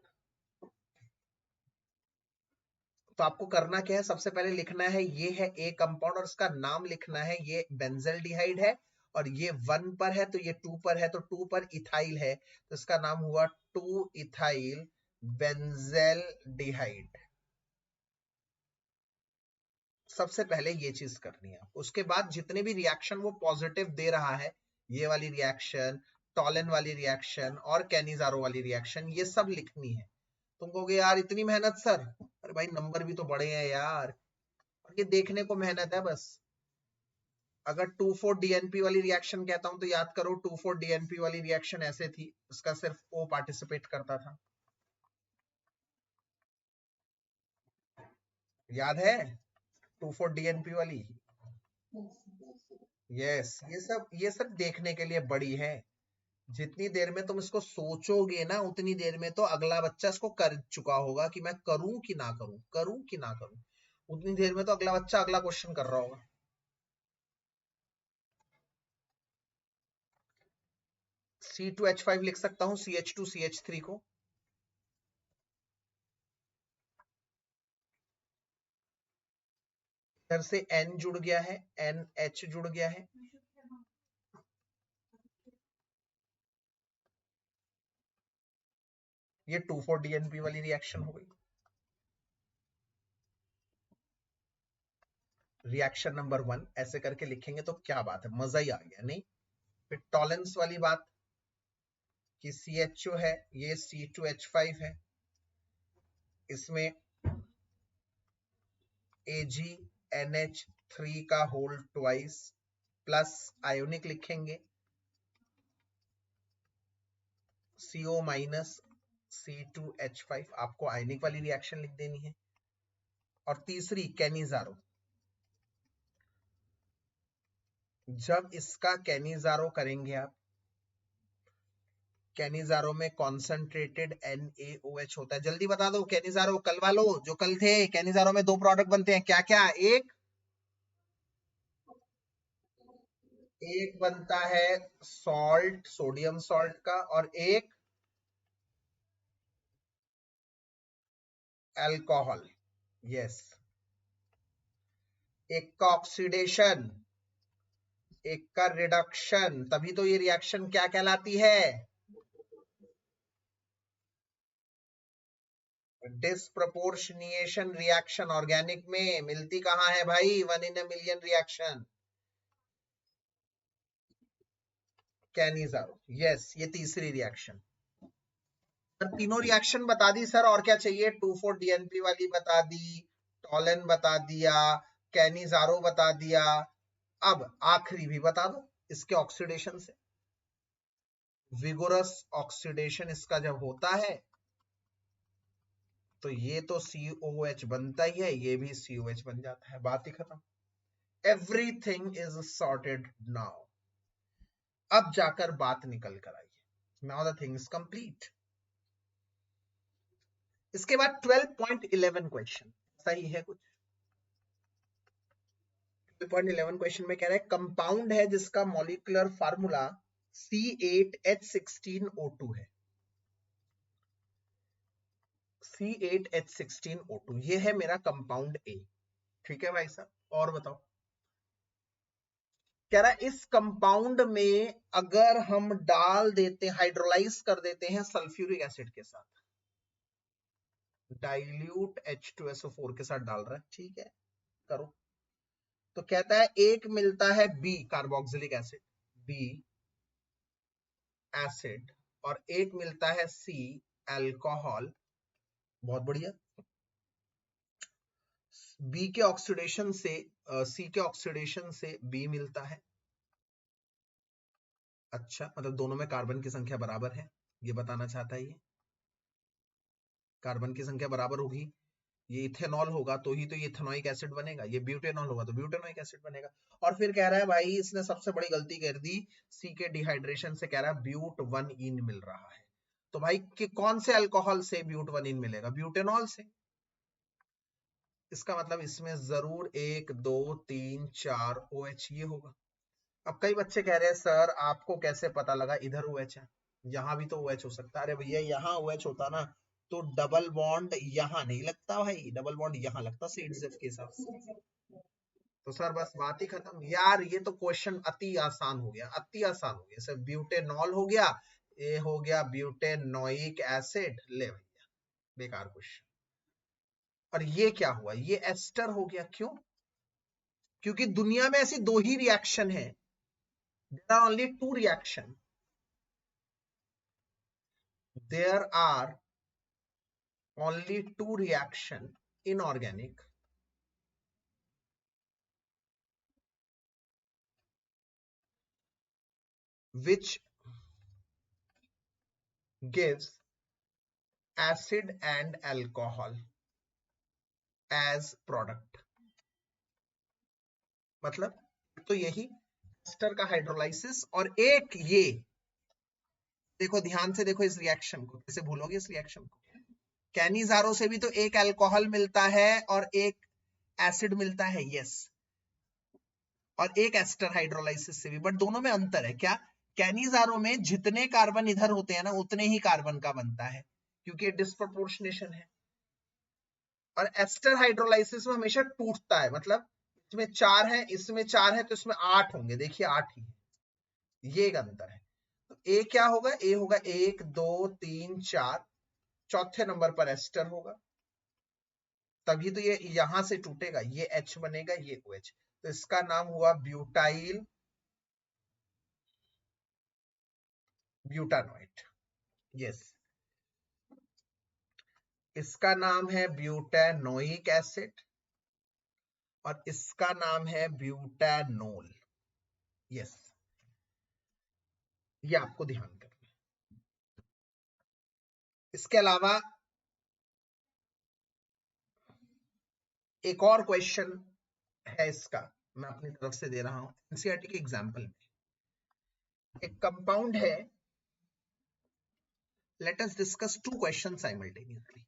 तो आपको करना क्या है, सबसे पहले लिखना है ये है ए कंपाउंड और इसका नाम लिखना है, ये बेंजल्डिहाइड है, और ये 1 पर है तो ये 2 पर है, तो 2 पर इथाइल है तो इसका नाम हुआ 2 इथाइल बेंजल्डिहाइड। सबसे पहले ये चीज करनी है। उसके बाद जितने भी रिएक्शन वो पॉजिटिव दे रहा है, ये वाली रिएक्शन, टॉलन वाली रिएक्शन और कैनिजारो वाली रिएक्शन, ये सब लिखनी है। तुम कहोगे यार इतनी मेहनत सर, अरे भाई नंबर भी तो बड़े हैं यार, और ये देखने को मेहनत है बस। अगर 2,4-DNP वाली रिएक्शन कहता हूं तो याद करो 2,4-DNP वाली रिएक्शन ऐसे थी, उसका सिर्फ O पार्टिसिपेट करता था, याद है 2,4-DNP वाली। यस, ये सब देखने के लिए बड़ी है। जितनी देर में तुम इसको सोचोगे ना उतनी देर में तो अगला बच्चा इसको कर चुका होगा कि मैं करूं कि ना करूं, करूं कि ना करूं। उतनी देर में तो अगला बच्चा अगला क्वेश्चन कर रहा होगा। C2H5 लिख सकता हूं CH2CH3 को। इधर से N जुड़ गया है, NH जुड़ गया है। ये 2,4-DNP वाली रिएक्शन हो गई। रिएक्शन नंबर 1 ऐसे करके लिखेंगे तो क्या बात है, मजा ही आ गया नहीं। फिर टॉलेंस वाली बात कि CHO है, ये C2H5 है, इसमें AgNH3 का होल ट्वाइस प्लस आयोनिक लिखेंगे CO माइनस C2H5। आपको आयोनिक वाली रिएक्शन लिख देनी है। और तीसरी कैनिजारो, जब इसका कैनिजारो करेंगे आप, कैनिजारो में कॉन्सेंट्रेटेड NaOH होता है। जल्दी बता दो कैनिजारो, कल वालों जो कल थे, कैनिजारो में 2 प्रोडक्ट बनते हैं, क्या क्या? एक बनता है सॉल्ट, सोडियम सॉल्ट का, और एक अल्कोहल। यस, एक का ऑक्सीडेशन, एक का रिडक्शन, तभी तो ये रिएक्शन क्या कहलाती है? डिस्प्रपोर्शनिएशन रिएक्शन। ऑर्गेनिक में मिलती कहां है भाई? 1 in a million reaction. Cannizzaro, yes, ये तीसरी रिएक्शन। तीनों रिएक्शन बता दी सर, और क्या चाहिए? 2,4-DNP वाली बता दी, टॉलन बता दिया, कैनिजारो बता दिया। अब आखिरी भी बता दो इसके ऑक्सीडेशन से। विगोरस ऑक्सीडेशन इसका जब होता है तो ये तो COH बनता ही है, ये भी COH बन जाता है, बात ही खत्म। Everything is sorted now. अब जाकर बात निकल कर आई है। Now the thing is complete. इसके बाद 12.11 क्वेश्चन सही है कुछ। 12.11 क्वेश्चन में कह रहा है कंपाउंड है जिसका मॉलिक्यूलर फार्मूला C8H16O2 है। C8H16O2 ये है मेरा कंपाउंड A। ठीक है भाई साहब, और बताओ। कह रहा है इस कंपाउंड में अगर हम डाल देते, हाइड्रोलाइज कर देते हैं सल्फ्यूरिक एसिड के साथ, डाइल्यूट H2SO4 के साथ डाल रहा है, ठीक है, करो। तो कहता है एक मिलता है B carboxylic acid, B acid, और एक मिलता है C अल्कोहल। बहुत बढ़िया। B के ऑक्सीडेशन से C के ऑक्सीडेशन से B मिलता है। अच्छा, मतलब दोनों में कार्बन की संख्या बराबर है, ये बताना चाहता है ये। कार्बन की संख्या बराबर होगी, ये इथेनॉल होगा तो ही तो ये इथेनोइक एसिड बनेगा, ये ब्यूटेनॉल होगा तो ब्यूटेनोइक एसिड बनेगा। और फिर कह रहा है भाई इसने सबसे बड़ी गलती कर दी, सी के डिहाइड्रेशन से कह रहा है ब्यूट 1 इन मिल रहा है। तो भाई कि कौन से अल्कोहल से ब्यूट 1 इन मिलेगा? ब्यूटेनॉल से। इसका मतलब इसमें जरूर 1 2 3 4 OH ये होगा। अब कई बच्चे कह रहे हैं सर आपको कैसे पता लगा इधर OH है, यहां भी तो OH हो सकता है। अरे भैया यहाँ OH होता ना तो डबल बॉन्ड यहाँ नहीं लगता भाई, डबल बॉन्ड यहाँ लगता सीड्स के साथ। तो सर बस बात ही खत्म यार, ये तो क्वेश्चन अति आसान हो गया, अति आसान हो गया सर। ब्यूटेनॉल हो गया, ये हो गया ब्यूटेनोइक एसिड, ले भैया बेकार क्वेश्चन। और ये क्या हुआ? ये एस्टर हो गया, क्यों? क्योंकि दुनिया में ऐसी दो ही रिएक्शन है, there are only 2 reaction, there are only 2 reaction in organic which gives acid and alcohol as product। मतलब तो यही एस्टर का हाइड्रोलाइसिस, और एक ये देखो, ध्यान से देखो इस रिएक्शन को, कैसे भूलोगे इस रिएक्शन को? कैनिजारो से भी तो एक अल्कोहल मिलता है और एक एसिड मिलता है, यस, और एक एस्टर हाइड्रोलाइसिस से भी, बट दोनों में अंतर है क्या, कैनिजारो में जितने कार्बन इधर होते हैं ना उतने ही कार्बन का बनता है, क्योंकि डिस्प्रोपोर्शनेशन है, और एस्टर हाइड्रोलाइसिस में हमेशा टूटता है, मतलब इसमें 4 है, इसमें 4 है, तो इसमें 8 होंगे, देखिए 8 ही है, ये एक अंतर है। तो ए क्या होगा, ए होगा 1 2 3 4, चौथे नंबर पर एस्टर होगा, तभी तो ये यहां से टूटेगा, ये H बनेगा, ये OH, तो इसका नाम हुआ ब्यूटाइल ब्यूटानोइट, यस, इसका नाम है ब्यूटानोइक एसिड और इसका नाम है ब्यूटानोल, यस, ये आपको ध्यान करना है। इसके अलावा एक और क्वेश्चन है इसका, मैं अपनी तरफ से दे रहा हूं, एनसीईआरटी के एग्जाम्पल में एक कंपाउंड है, let us discuss 2 question simultaneously.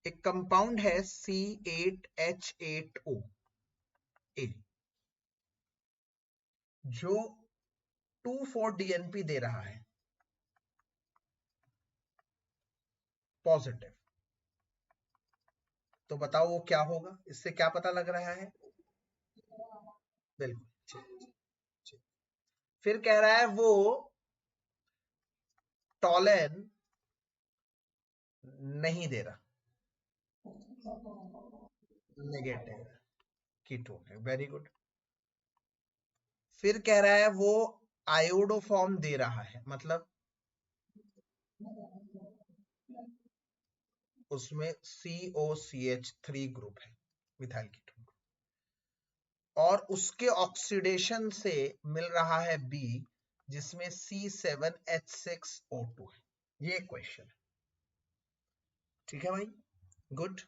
एक कंपाउंड है C8H8O A, जो 2,4-DNP दे रहा है पॉजिटिव, तो बताओ वो क्या होगा, इससे क्या पता लग रहा है, बिल्कुल, फिर कह रहा है वो टॉलन नहीं दे रहा, नेगेटिव कीटोन है, वेरी गुड। फिर कह रहा है वो आयोडोफॉर्म दे रहा है, मतलब उसमें COCH3 ग्रुप है, मिथाइल कीटोन, और उसके ऑक्सीडेशन से मिल रहा है B, जिसमें C7H6O2 है, ये क्वेश्चन है, ठीक है भाई, गुड।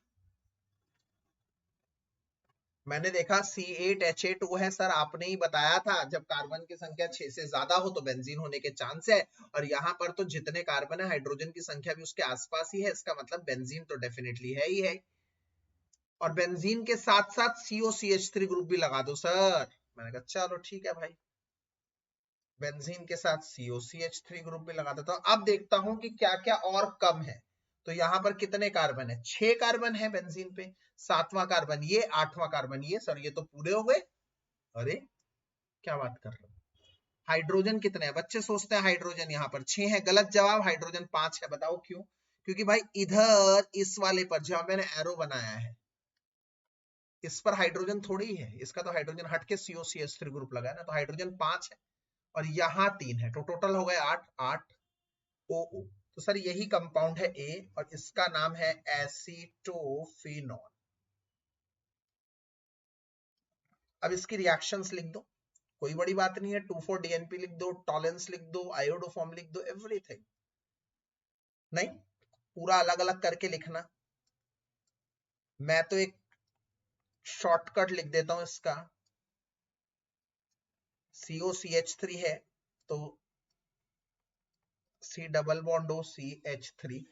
मैंने देखा C8H8O है सर, आपने ही बताया था जब कार्बन की संख्या 6 से ज्यादा हो तो बेंजीन होने के चांस है, और यहाँ पर तो जितने कार्बन है हाइड्रोजन की संख्या भी उसके आसपास ही है, इसका मतलब बेंजीन तो डेफिनेटली है ही है, और बेंजीन के साथ साथ COCH3 ग्रुप भी लगा दो सर, मैंने कहा चलो ठीक है भाई, बेंजीन के साथ COCH3 ग्रुप भी लगा देता हूं। अब देखता हूं कि क्या क्या और कम है, तो यहां पर कितने कार्बन है, 6 कार्बन है बेंजीन पे, 7वां कार्बन ये, 8वां कार्बन ये, सर ये तो पूरे हो गए, अरे क्या बात कर रहे हो, हाइड्रोजन कितने हैं, बच्चे सोचते हैं हाइड्रोजन यहाँ पर 6 है, गलत जवाब, हाइड्रोजन 5 है, बताओ क्यों, क्योंकि भाई इधर इस वाले पर जहां मैंने एरो बनाया है इस पर हाइड्रोजन थोड़ी ही है, इसका तो हाइड्रोजन हट के COCH3 ग्रुप लगा है ना, तो हाइड्रोजन 5 है और यहाँ 3 है, तो टोटल हो गए 8, 8 OO, तो सर यही कंपाउंड है A और इसका नाम है एसीटोफिनॉल। अब इसकी रिएक्शंस लिख दो, कोई बड़ी बात नहीं है, 2,4-DNP लिख दो, टॉलेंस लिख दो, आयोडोफॉर्म लिख दो, एवरीथिंग, नहीं पूरा अलग अलग करके लिखना, मैं तो एक शॉर्टकट लिख देता हूं इसका, COCH3 है तो C double bond O CH3,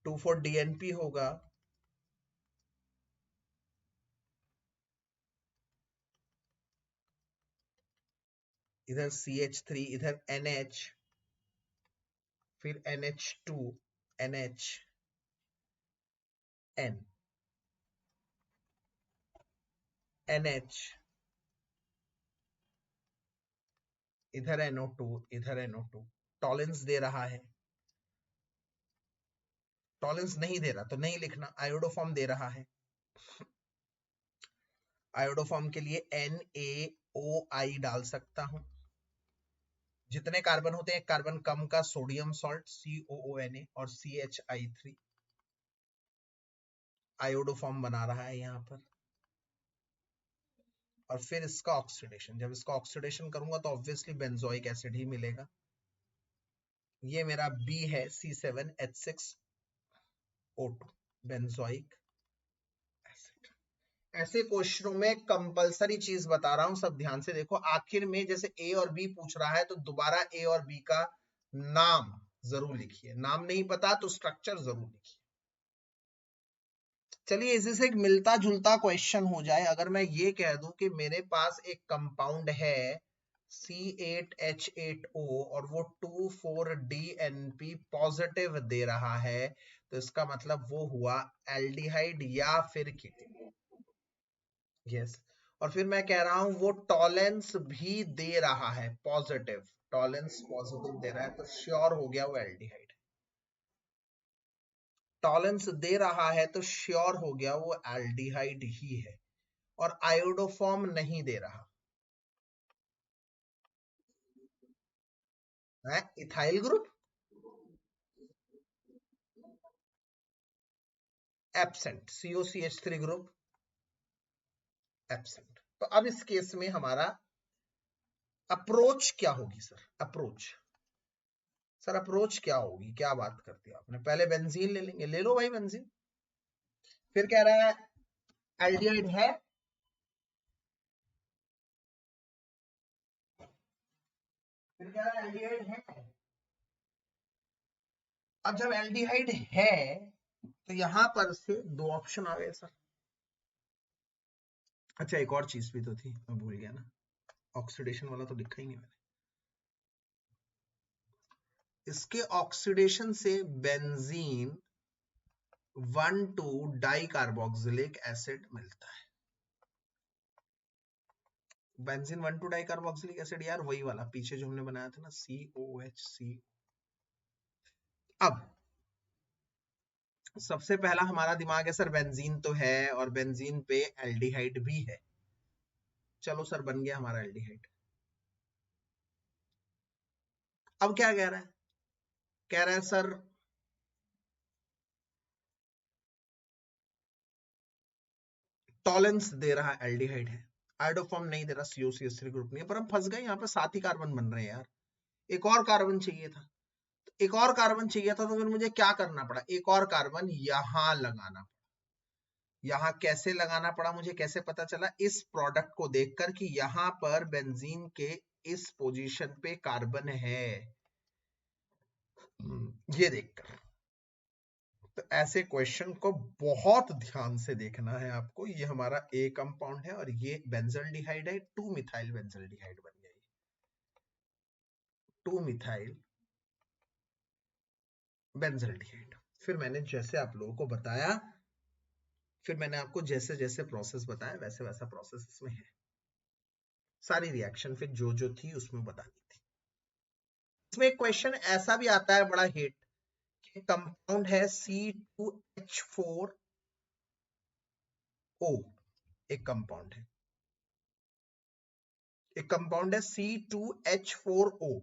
2,4-DNP होगा, इधर CH3, इधर NH, फिर NH2 NH N NH, इधर NO2, इधर NO2, टॉलेंस दे रहा है, टॉलेंस नहीं दे रहा तो नहीं लिखना, आयोडोफॉर्म दे रहा है, आयोडोफॉर्म के लिए NaOI डाल सकता हूं, जितने कार्बन होते हैं एक कार्बन कम का सोडियम सॉल्ट COONA और CHI3, आयोडोफॉर्म बना रहा है यहां पर, और फिर इसका ऑक्सीडेशन, जब इसका ऑक्सीडेशन करूंगा तो ऑब्वियसली बेंजोइक एसिड ही मिलेगा, ये मेरा B है C7H6O2 बेंजोइक एसिड, ऐसे क्वेश्चनों में कंपलसरी चीज बता रहा हूं, सब ध्यान से देखो। आखिर में जैसे ए और बी पूछ रहा है तो दोबारा ए और बी का नाम जरूर लिखिए, नाम नहीं पता तो स्ट्रक्चर जरूर लिखिए। चलिए इसी से एक मिलता जुलता क्वेश्चन हो जाए। अगर मैं ये कह दूं कि मेरे पास एक कंपाउंड है C8H8O और वो 2,4-DNP पॉजिटिव दे रहा है, तो इसका मतलब वो हुआ एल्डिहाइड या फिर कीटोन। यस। और फिर मैं कह रहा हूं वो टॉलेंस भी दे रहा है पॉजिटिव, टॉलेंस पॉजिटिव दे रहा है, तो श्योर हो गया वो एल्डिहाइड। टॉलेंस दे रहा है तो श्योर हो गया वो एल्डिहाइड ही है। और आयोडोफॉर्म नहीं दे रहा है, ethyl group absent, COCH3 group absent. तो अब इस केस में हमारा अप्रोच क्या होगी सर? अप्रोच सर, अप्रोच क्या होगी? क्या बात करते हो आपने? पहले बेंजीन ले लेंगे, ले लो भाई बेंजीन। फिर कह रहा है एल्डिहाइड है, फिर कह रहा है एल्डिहाइड है। अब जब एल्डिहाइड है तो यहां पर से दो ऑप्शन आ गए सर। अच्छा एक और चीज भी तो थी, मैं भूल गया ना, ऑक्सीडेशन वाला तो लिखा ही नहीं मैंने। इसके ऑक्सीडेशन से बेंजीन 1,2 डाइकार्बोक्सिलिक एसिड मिलता है। बेंजीन 1,2 डाइकार्बोक्सिलिक एसिड यार वही वाला पीछे जो हमने बनाया था ना, COHC। अब सबसे पहला हमारा दिमाग है सर बेंजीन तो है और बेंजीन पे एल्डिहाइड भी है। चलो सर बन गया हमारा एल्डिहाइड। अब क्या कह रहा है? कह रहा है सर टॉलेंस दे रहा है एल्डिहाइड है, आयोडोफॉर्म नहीं दे रहा, COCH3 ग्रुप नहीं है। पर हम फंस गए, यहाँ पे 7 ही कार्बन बन रहे हैं यार, एक और कार्बन चाहिए था। एक और कार्बन चाहिए था तो फिर मुझे क्या करना पड़ा? एक और कार्बन यहां लगाना। यहां कैसे लगाना पड़ा मुझे, कैसे पता चला? इस प्रोडक्ट को देखकर कि यहां पर बेंजीन के इस पोजीशन पे कार्बन है, ये देखकर। तो ऐसे क्वेश्चन को बहुत ध्यान से देखना है आपको। ये हमारा ए कंपाउंड है और ये बेंजल्डिहाइड है, 2 मिथाइल बेंजल्डिहाइड बन गया, 2 मिथाइल बेंजल्डिहाइड। फिर मैंने जैसे आप लोगों को बताया, फिर मैंने आपको जैसे जैसे प्रोसेस बताया वैसे वैसा प्रोसेस इसमें है। सारी रिएक्शन फिर जो जो थी उसमें बतानी थी। इसमें एक क्वेश्चन ऐसा भी आता है बड़ा हिट, कंपाउंड है C2H4O, एक कंपाउंड है, एक कंपाउंड है C2H4O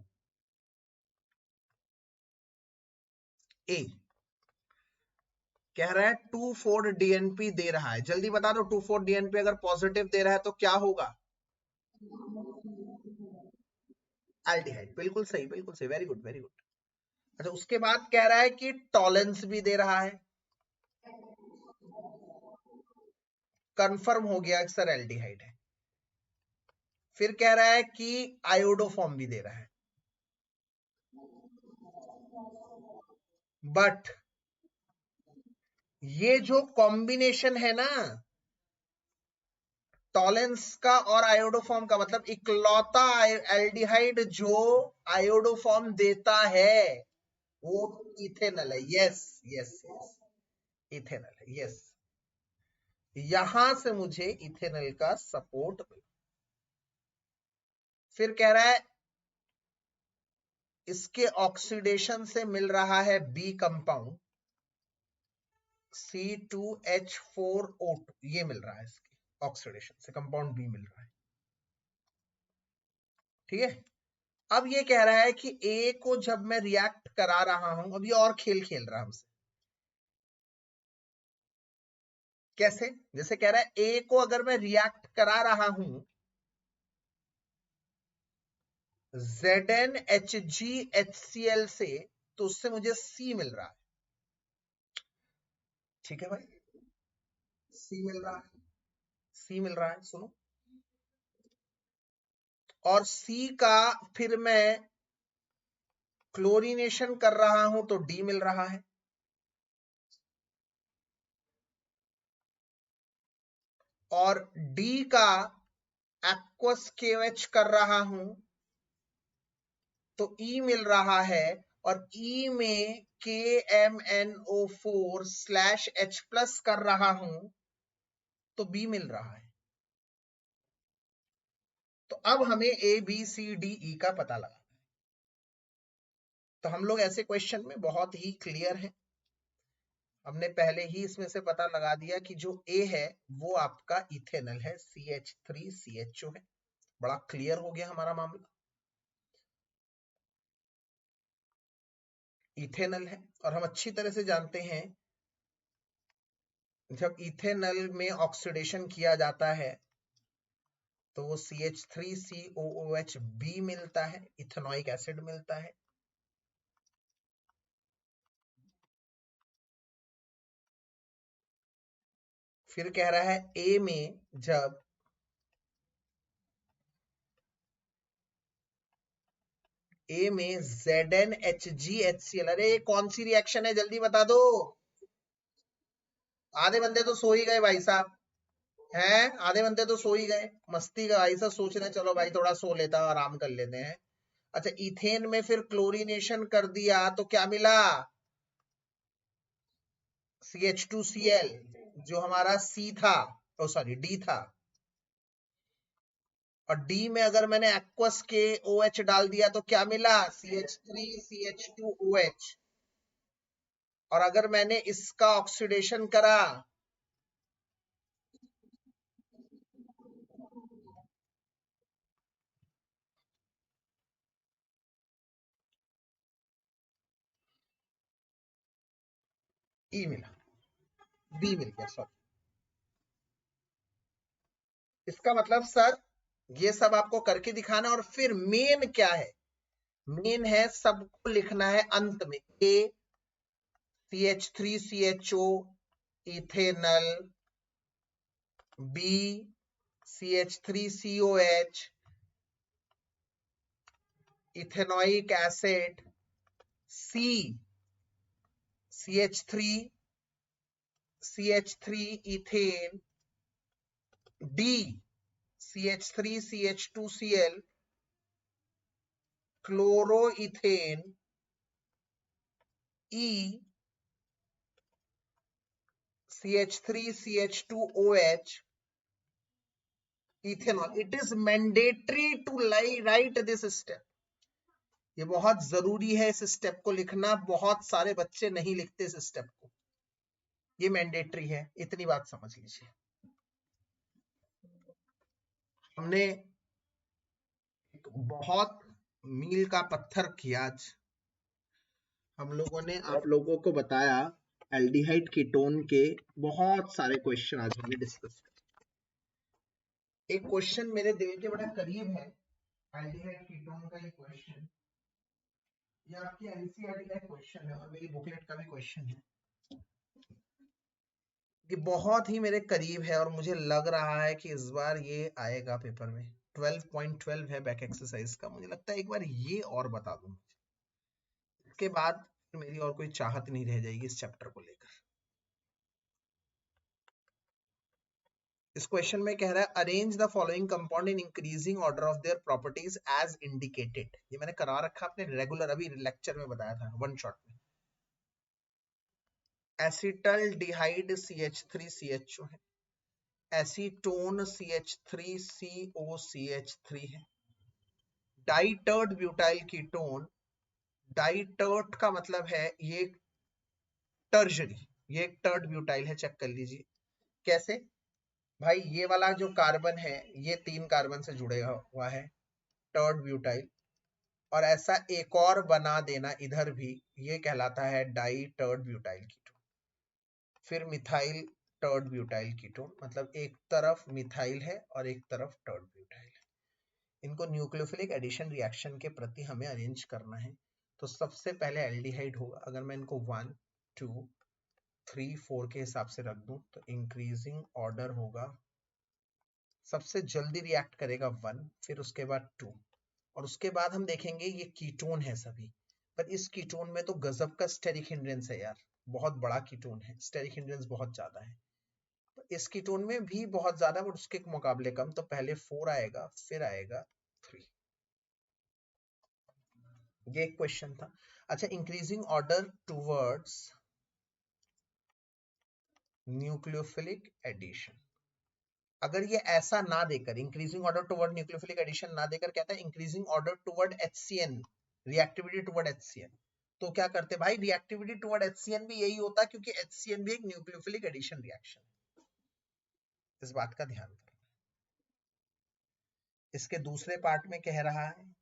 ए, कह रहा है 2,4-DNP दे रहा है। जल्दी बता दो 2,4-DNP अगर पॉजिटिव दे रहा है तो क्या होगा? एल्डिहाइड। बिल्कुल सही, बिल्कुल सही, वेरी गुड वेरी गुड। अच्छा उसके बाद कह रहा है कि टॉलेंस भी दे रहा है, कंफर्म हो गया सर एल्डिहाइड है। फिर कह रहा है कि आयोडोफॉर्म भी दे रहा है, बट ये जो कॉम्बिनेशन है ना टॉलेंस का और आयोडोफॉर्म का, मतलब इकलौता एल्डिहाइड जो आयोडोफॉर्म देता है वो इथेनॉल है। यस यस यस, इथेनॉल है, यस। यहां से मुझे इथेनॉल का सपोर्ट मिला। फिर कह रहा है इसके ऑक्सीडेशन से मिल रहा है बी कंपाउंड C2H4O2, ये मिल रहा है इसके ऑक्सीडेशन से, कंपाउंड बी मिल रहा है। ठीक है। अब ये कह रहा है कि ए को जब मैं रिएक्ट करा रहा हूं, अब ये और खेल खेल रहा है हमसे। कैसे? जैसे कह रहा है ए को अगर मैं रिएक्ट करा रहा हूं ZnHgHCl से, तो उससे मुझे C मिल रहा है। ठीक है भाई, C मिल रहा है। सी मिल रहा है, सुनो। और सी का फिर मैं क्लोरीनेशन कर रहा हूं तो डी मिल रहा है। और डी का एक्वस KOH कर रहा हूं तो ई मिल रहा है। और ई में KMNO4/H+ कर रहा हूं तो बी मिल रहा है। तो अब हमें ABCDE का पता लगा। तो हम लोग ऐसे क्वेश्चन में बहुत ही क्लियर हैं। हमने पहले ही इसमें से पता लगा दिया कि जो ए है वो आपका इथेनॉल है, CH3CHO है। बड़ा क्लियर हो गया हमारा मामला। इथेनॉल है और हम अच्छी तरह से जानते हैं जब इथेनॉल में ऑक्सीडेशन किया जाता है तो वो CH3COOH बी मिलता है, इथेनॉइक एसिड मिलता है। फिर कह रहा है ए में जब ए में ZnHgHCl, अरे कौन सी रिएक्शन है जल्दी बता दो। आधे बंदे तो सो ही गए भाई साहब, हैं आधे बंदे तो सो ही गए, मस्ती का भाई साहब, सोच रहे चलो भाई थोड़ा सो लेता आराम कर लेते हैं। अच्छा, इथेन में फिर क्लोरीनेशन कर दिया तो क्या मिला, CH2Cl, जो हमारा सी था, ओ सॉरी डी था। और डी में अगर मैंने एक्वस के OH डाल दिया तो क्या मिला, CH3CH2OH। और अगर मैंने इसका ऑक्सीडेशन करा ई मिला, बी मिल गया, सॉरी। इसका मतलब सर ये सब आपको करके दिखाना। और फिर मेन क्या है, मेन है सबको लिखना है अंत में, A CH3CHO ethanol, B CH3COH ethanoic acid, C CH3 ethane, D CH3CH2Cl chloroethane, E CH3CH2OH ethanol. It is mandatory to write this step. ये बहुत जरूरी है इस स्टेप को लिखना, बहुत सारे बच्चे नहीं लिखते इस स्टेप को, ये मैंडेटरी है, इतनी बात समझ लीजिए। हमने एक बहुत मील का पत्थर किया आज। हम लोगों ने आप लोगों को बताया एल्डिहाइड कीटोन के बहुत सारे क्वेश्चन आज हमने डिस्कस किए। एक क्वेश्चन मेरे दिल के बड़ा करीब है, एल्डिहाइड कीटोन का ये क्वेश्चन, ये आपकी एनसीईआरटी का क्वेश्चन है और मेरी बुकलेट का भी क्वेश्चन है। ये बहुत ही मेरे करीब है और मुझे लग रहा है कि इस बार ये आएगा पेपर में। 12.12 है बैक एक्सरसाइज का, मुझे लगता है एक बार ये और बता दूं, इसके बाद मेरी और कोई चाहत नहीं रह जाएगी इस चैप्टर को लेकर। इस क्वेश्चन में कह रहा है arrange the following compound in increasing order of their properties as indicated. ये मैंने करा रखा अपने रेगुलर, अभी लेक्चर में बताया था वन शॉट में। एसिटल डिहाइड CH3CHO है, एसीटोन CH3COCH3 है, डाइटर्ट ब्यूटाइल कीटोन, डाइटर्ट का मतलब है ये टर्जरी, ये एक टर्ट ब्यूटाइल है, चेक कर लीजिए कैसे। भाई ये वाला जो कार्बन है ये 3 कार्बन से जुड़े हुआ है, टर्ट ब्यूटाइल। और ऐसा एक और बना देना इधर भी, ये कहलाता है डाई टर्ट ब्यूटाइल कीटोन। फिर मिथाइल टर्ट ब्यूटाइल कीटोन, मतलब एक तरफ मिथाइल है और एक तरफ टर्ट ब्यूटाइल है। इनको न्यूक्लियोफिलिक एडिशन रिएक्शन के प्रति हमें अरेंज करना है। तो सबसे पहले एल्डिहाइड होगा, अगर मैं इनको 1 2 3 4 के हिसाब से रख दूं तो इंक्रीजिंग ऑर्डर होगा सबसे जल्दी रिएक्ट करेगा 1, फिर उसके बाद 2, और उसके बाद हम देखेंगे ये कीटोन है सभी, पर इस कीटोन में तो गजब का स्टेरिक हिंड्रेंस है यार, बहुत बड़ा कीटोन है, स्टेरिक हिंड्रेंस बहुत ज्यादा है। तो इस कीटोन में भी बहुत ज्यादा, बट उसके मुकाबले कम, तो पहले 4 आएगा, फिर आएगा 3। ये एक क्वेश्चन था। अच्छा, increasing order towards nucleophilic addition, अगर ये ऐसा ना देकर, increasing order toward nucleophilic addition ना देकर कहता है increasing order toward HCN, reactivity toward HCN, तो क्या करते भाई, रिएक्टिविटी टुवर्ड HCN भी यही होता, क्योंकि HCN भी एक न्यूक्लियोफिलिक एडिशन रिएक्शन है, इस बात का ध्यान रखना। इसके दूसरे पार्ट में कह रहा है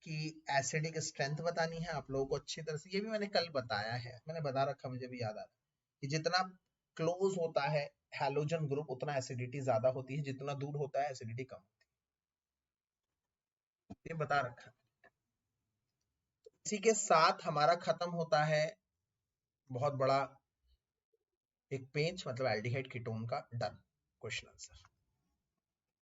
कि एसिडिक स्ट्रेंथ बतानी है आप लोगों को अच्छी तरह से, ये भी मैंने कल बताया है, मैंने बता रखा, मुझे भी याद आ रहा कि जितना क्लोज होता है हैलोजन ग्रुप उतना एसिडिटी ज्यादा होती है, जितना दूर होता है एसिडिटी कम होती है, ये बता रखा। इसी के साथ हमारा खत्म होता है बहुत बड़ा एक पेज, मतलब एल्डिहाइड कीटोन का डन, क्वेश्चन आंसर।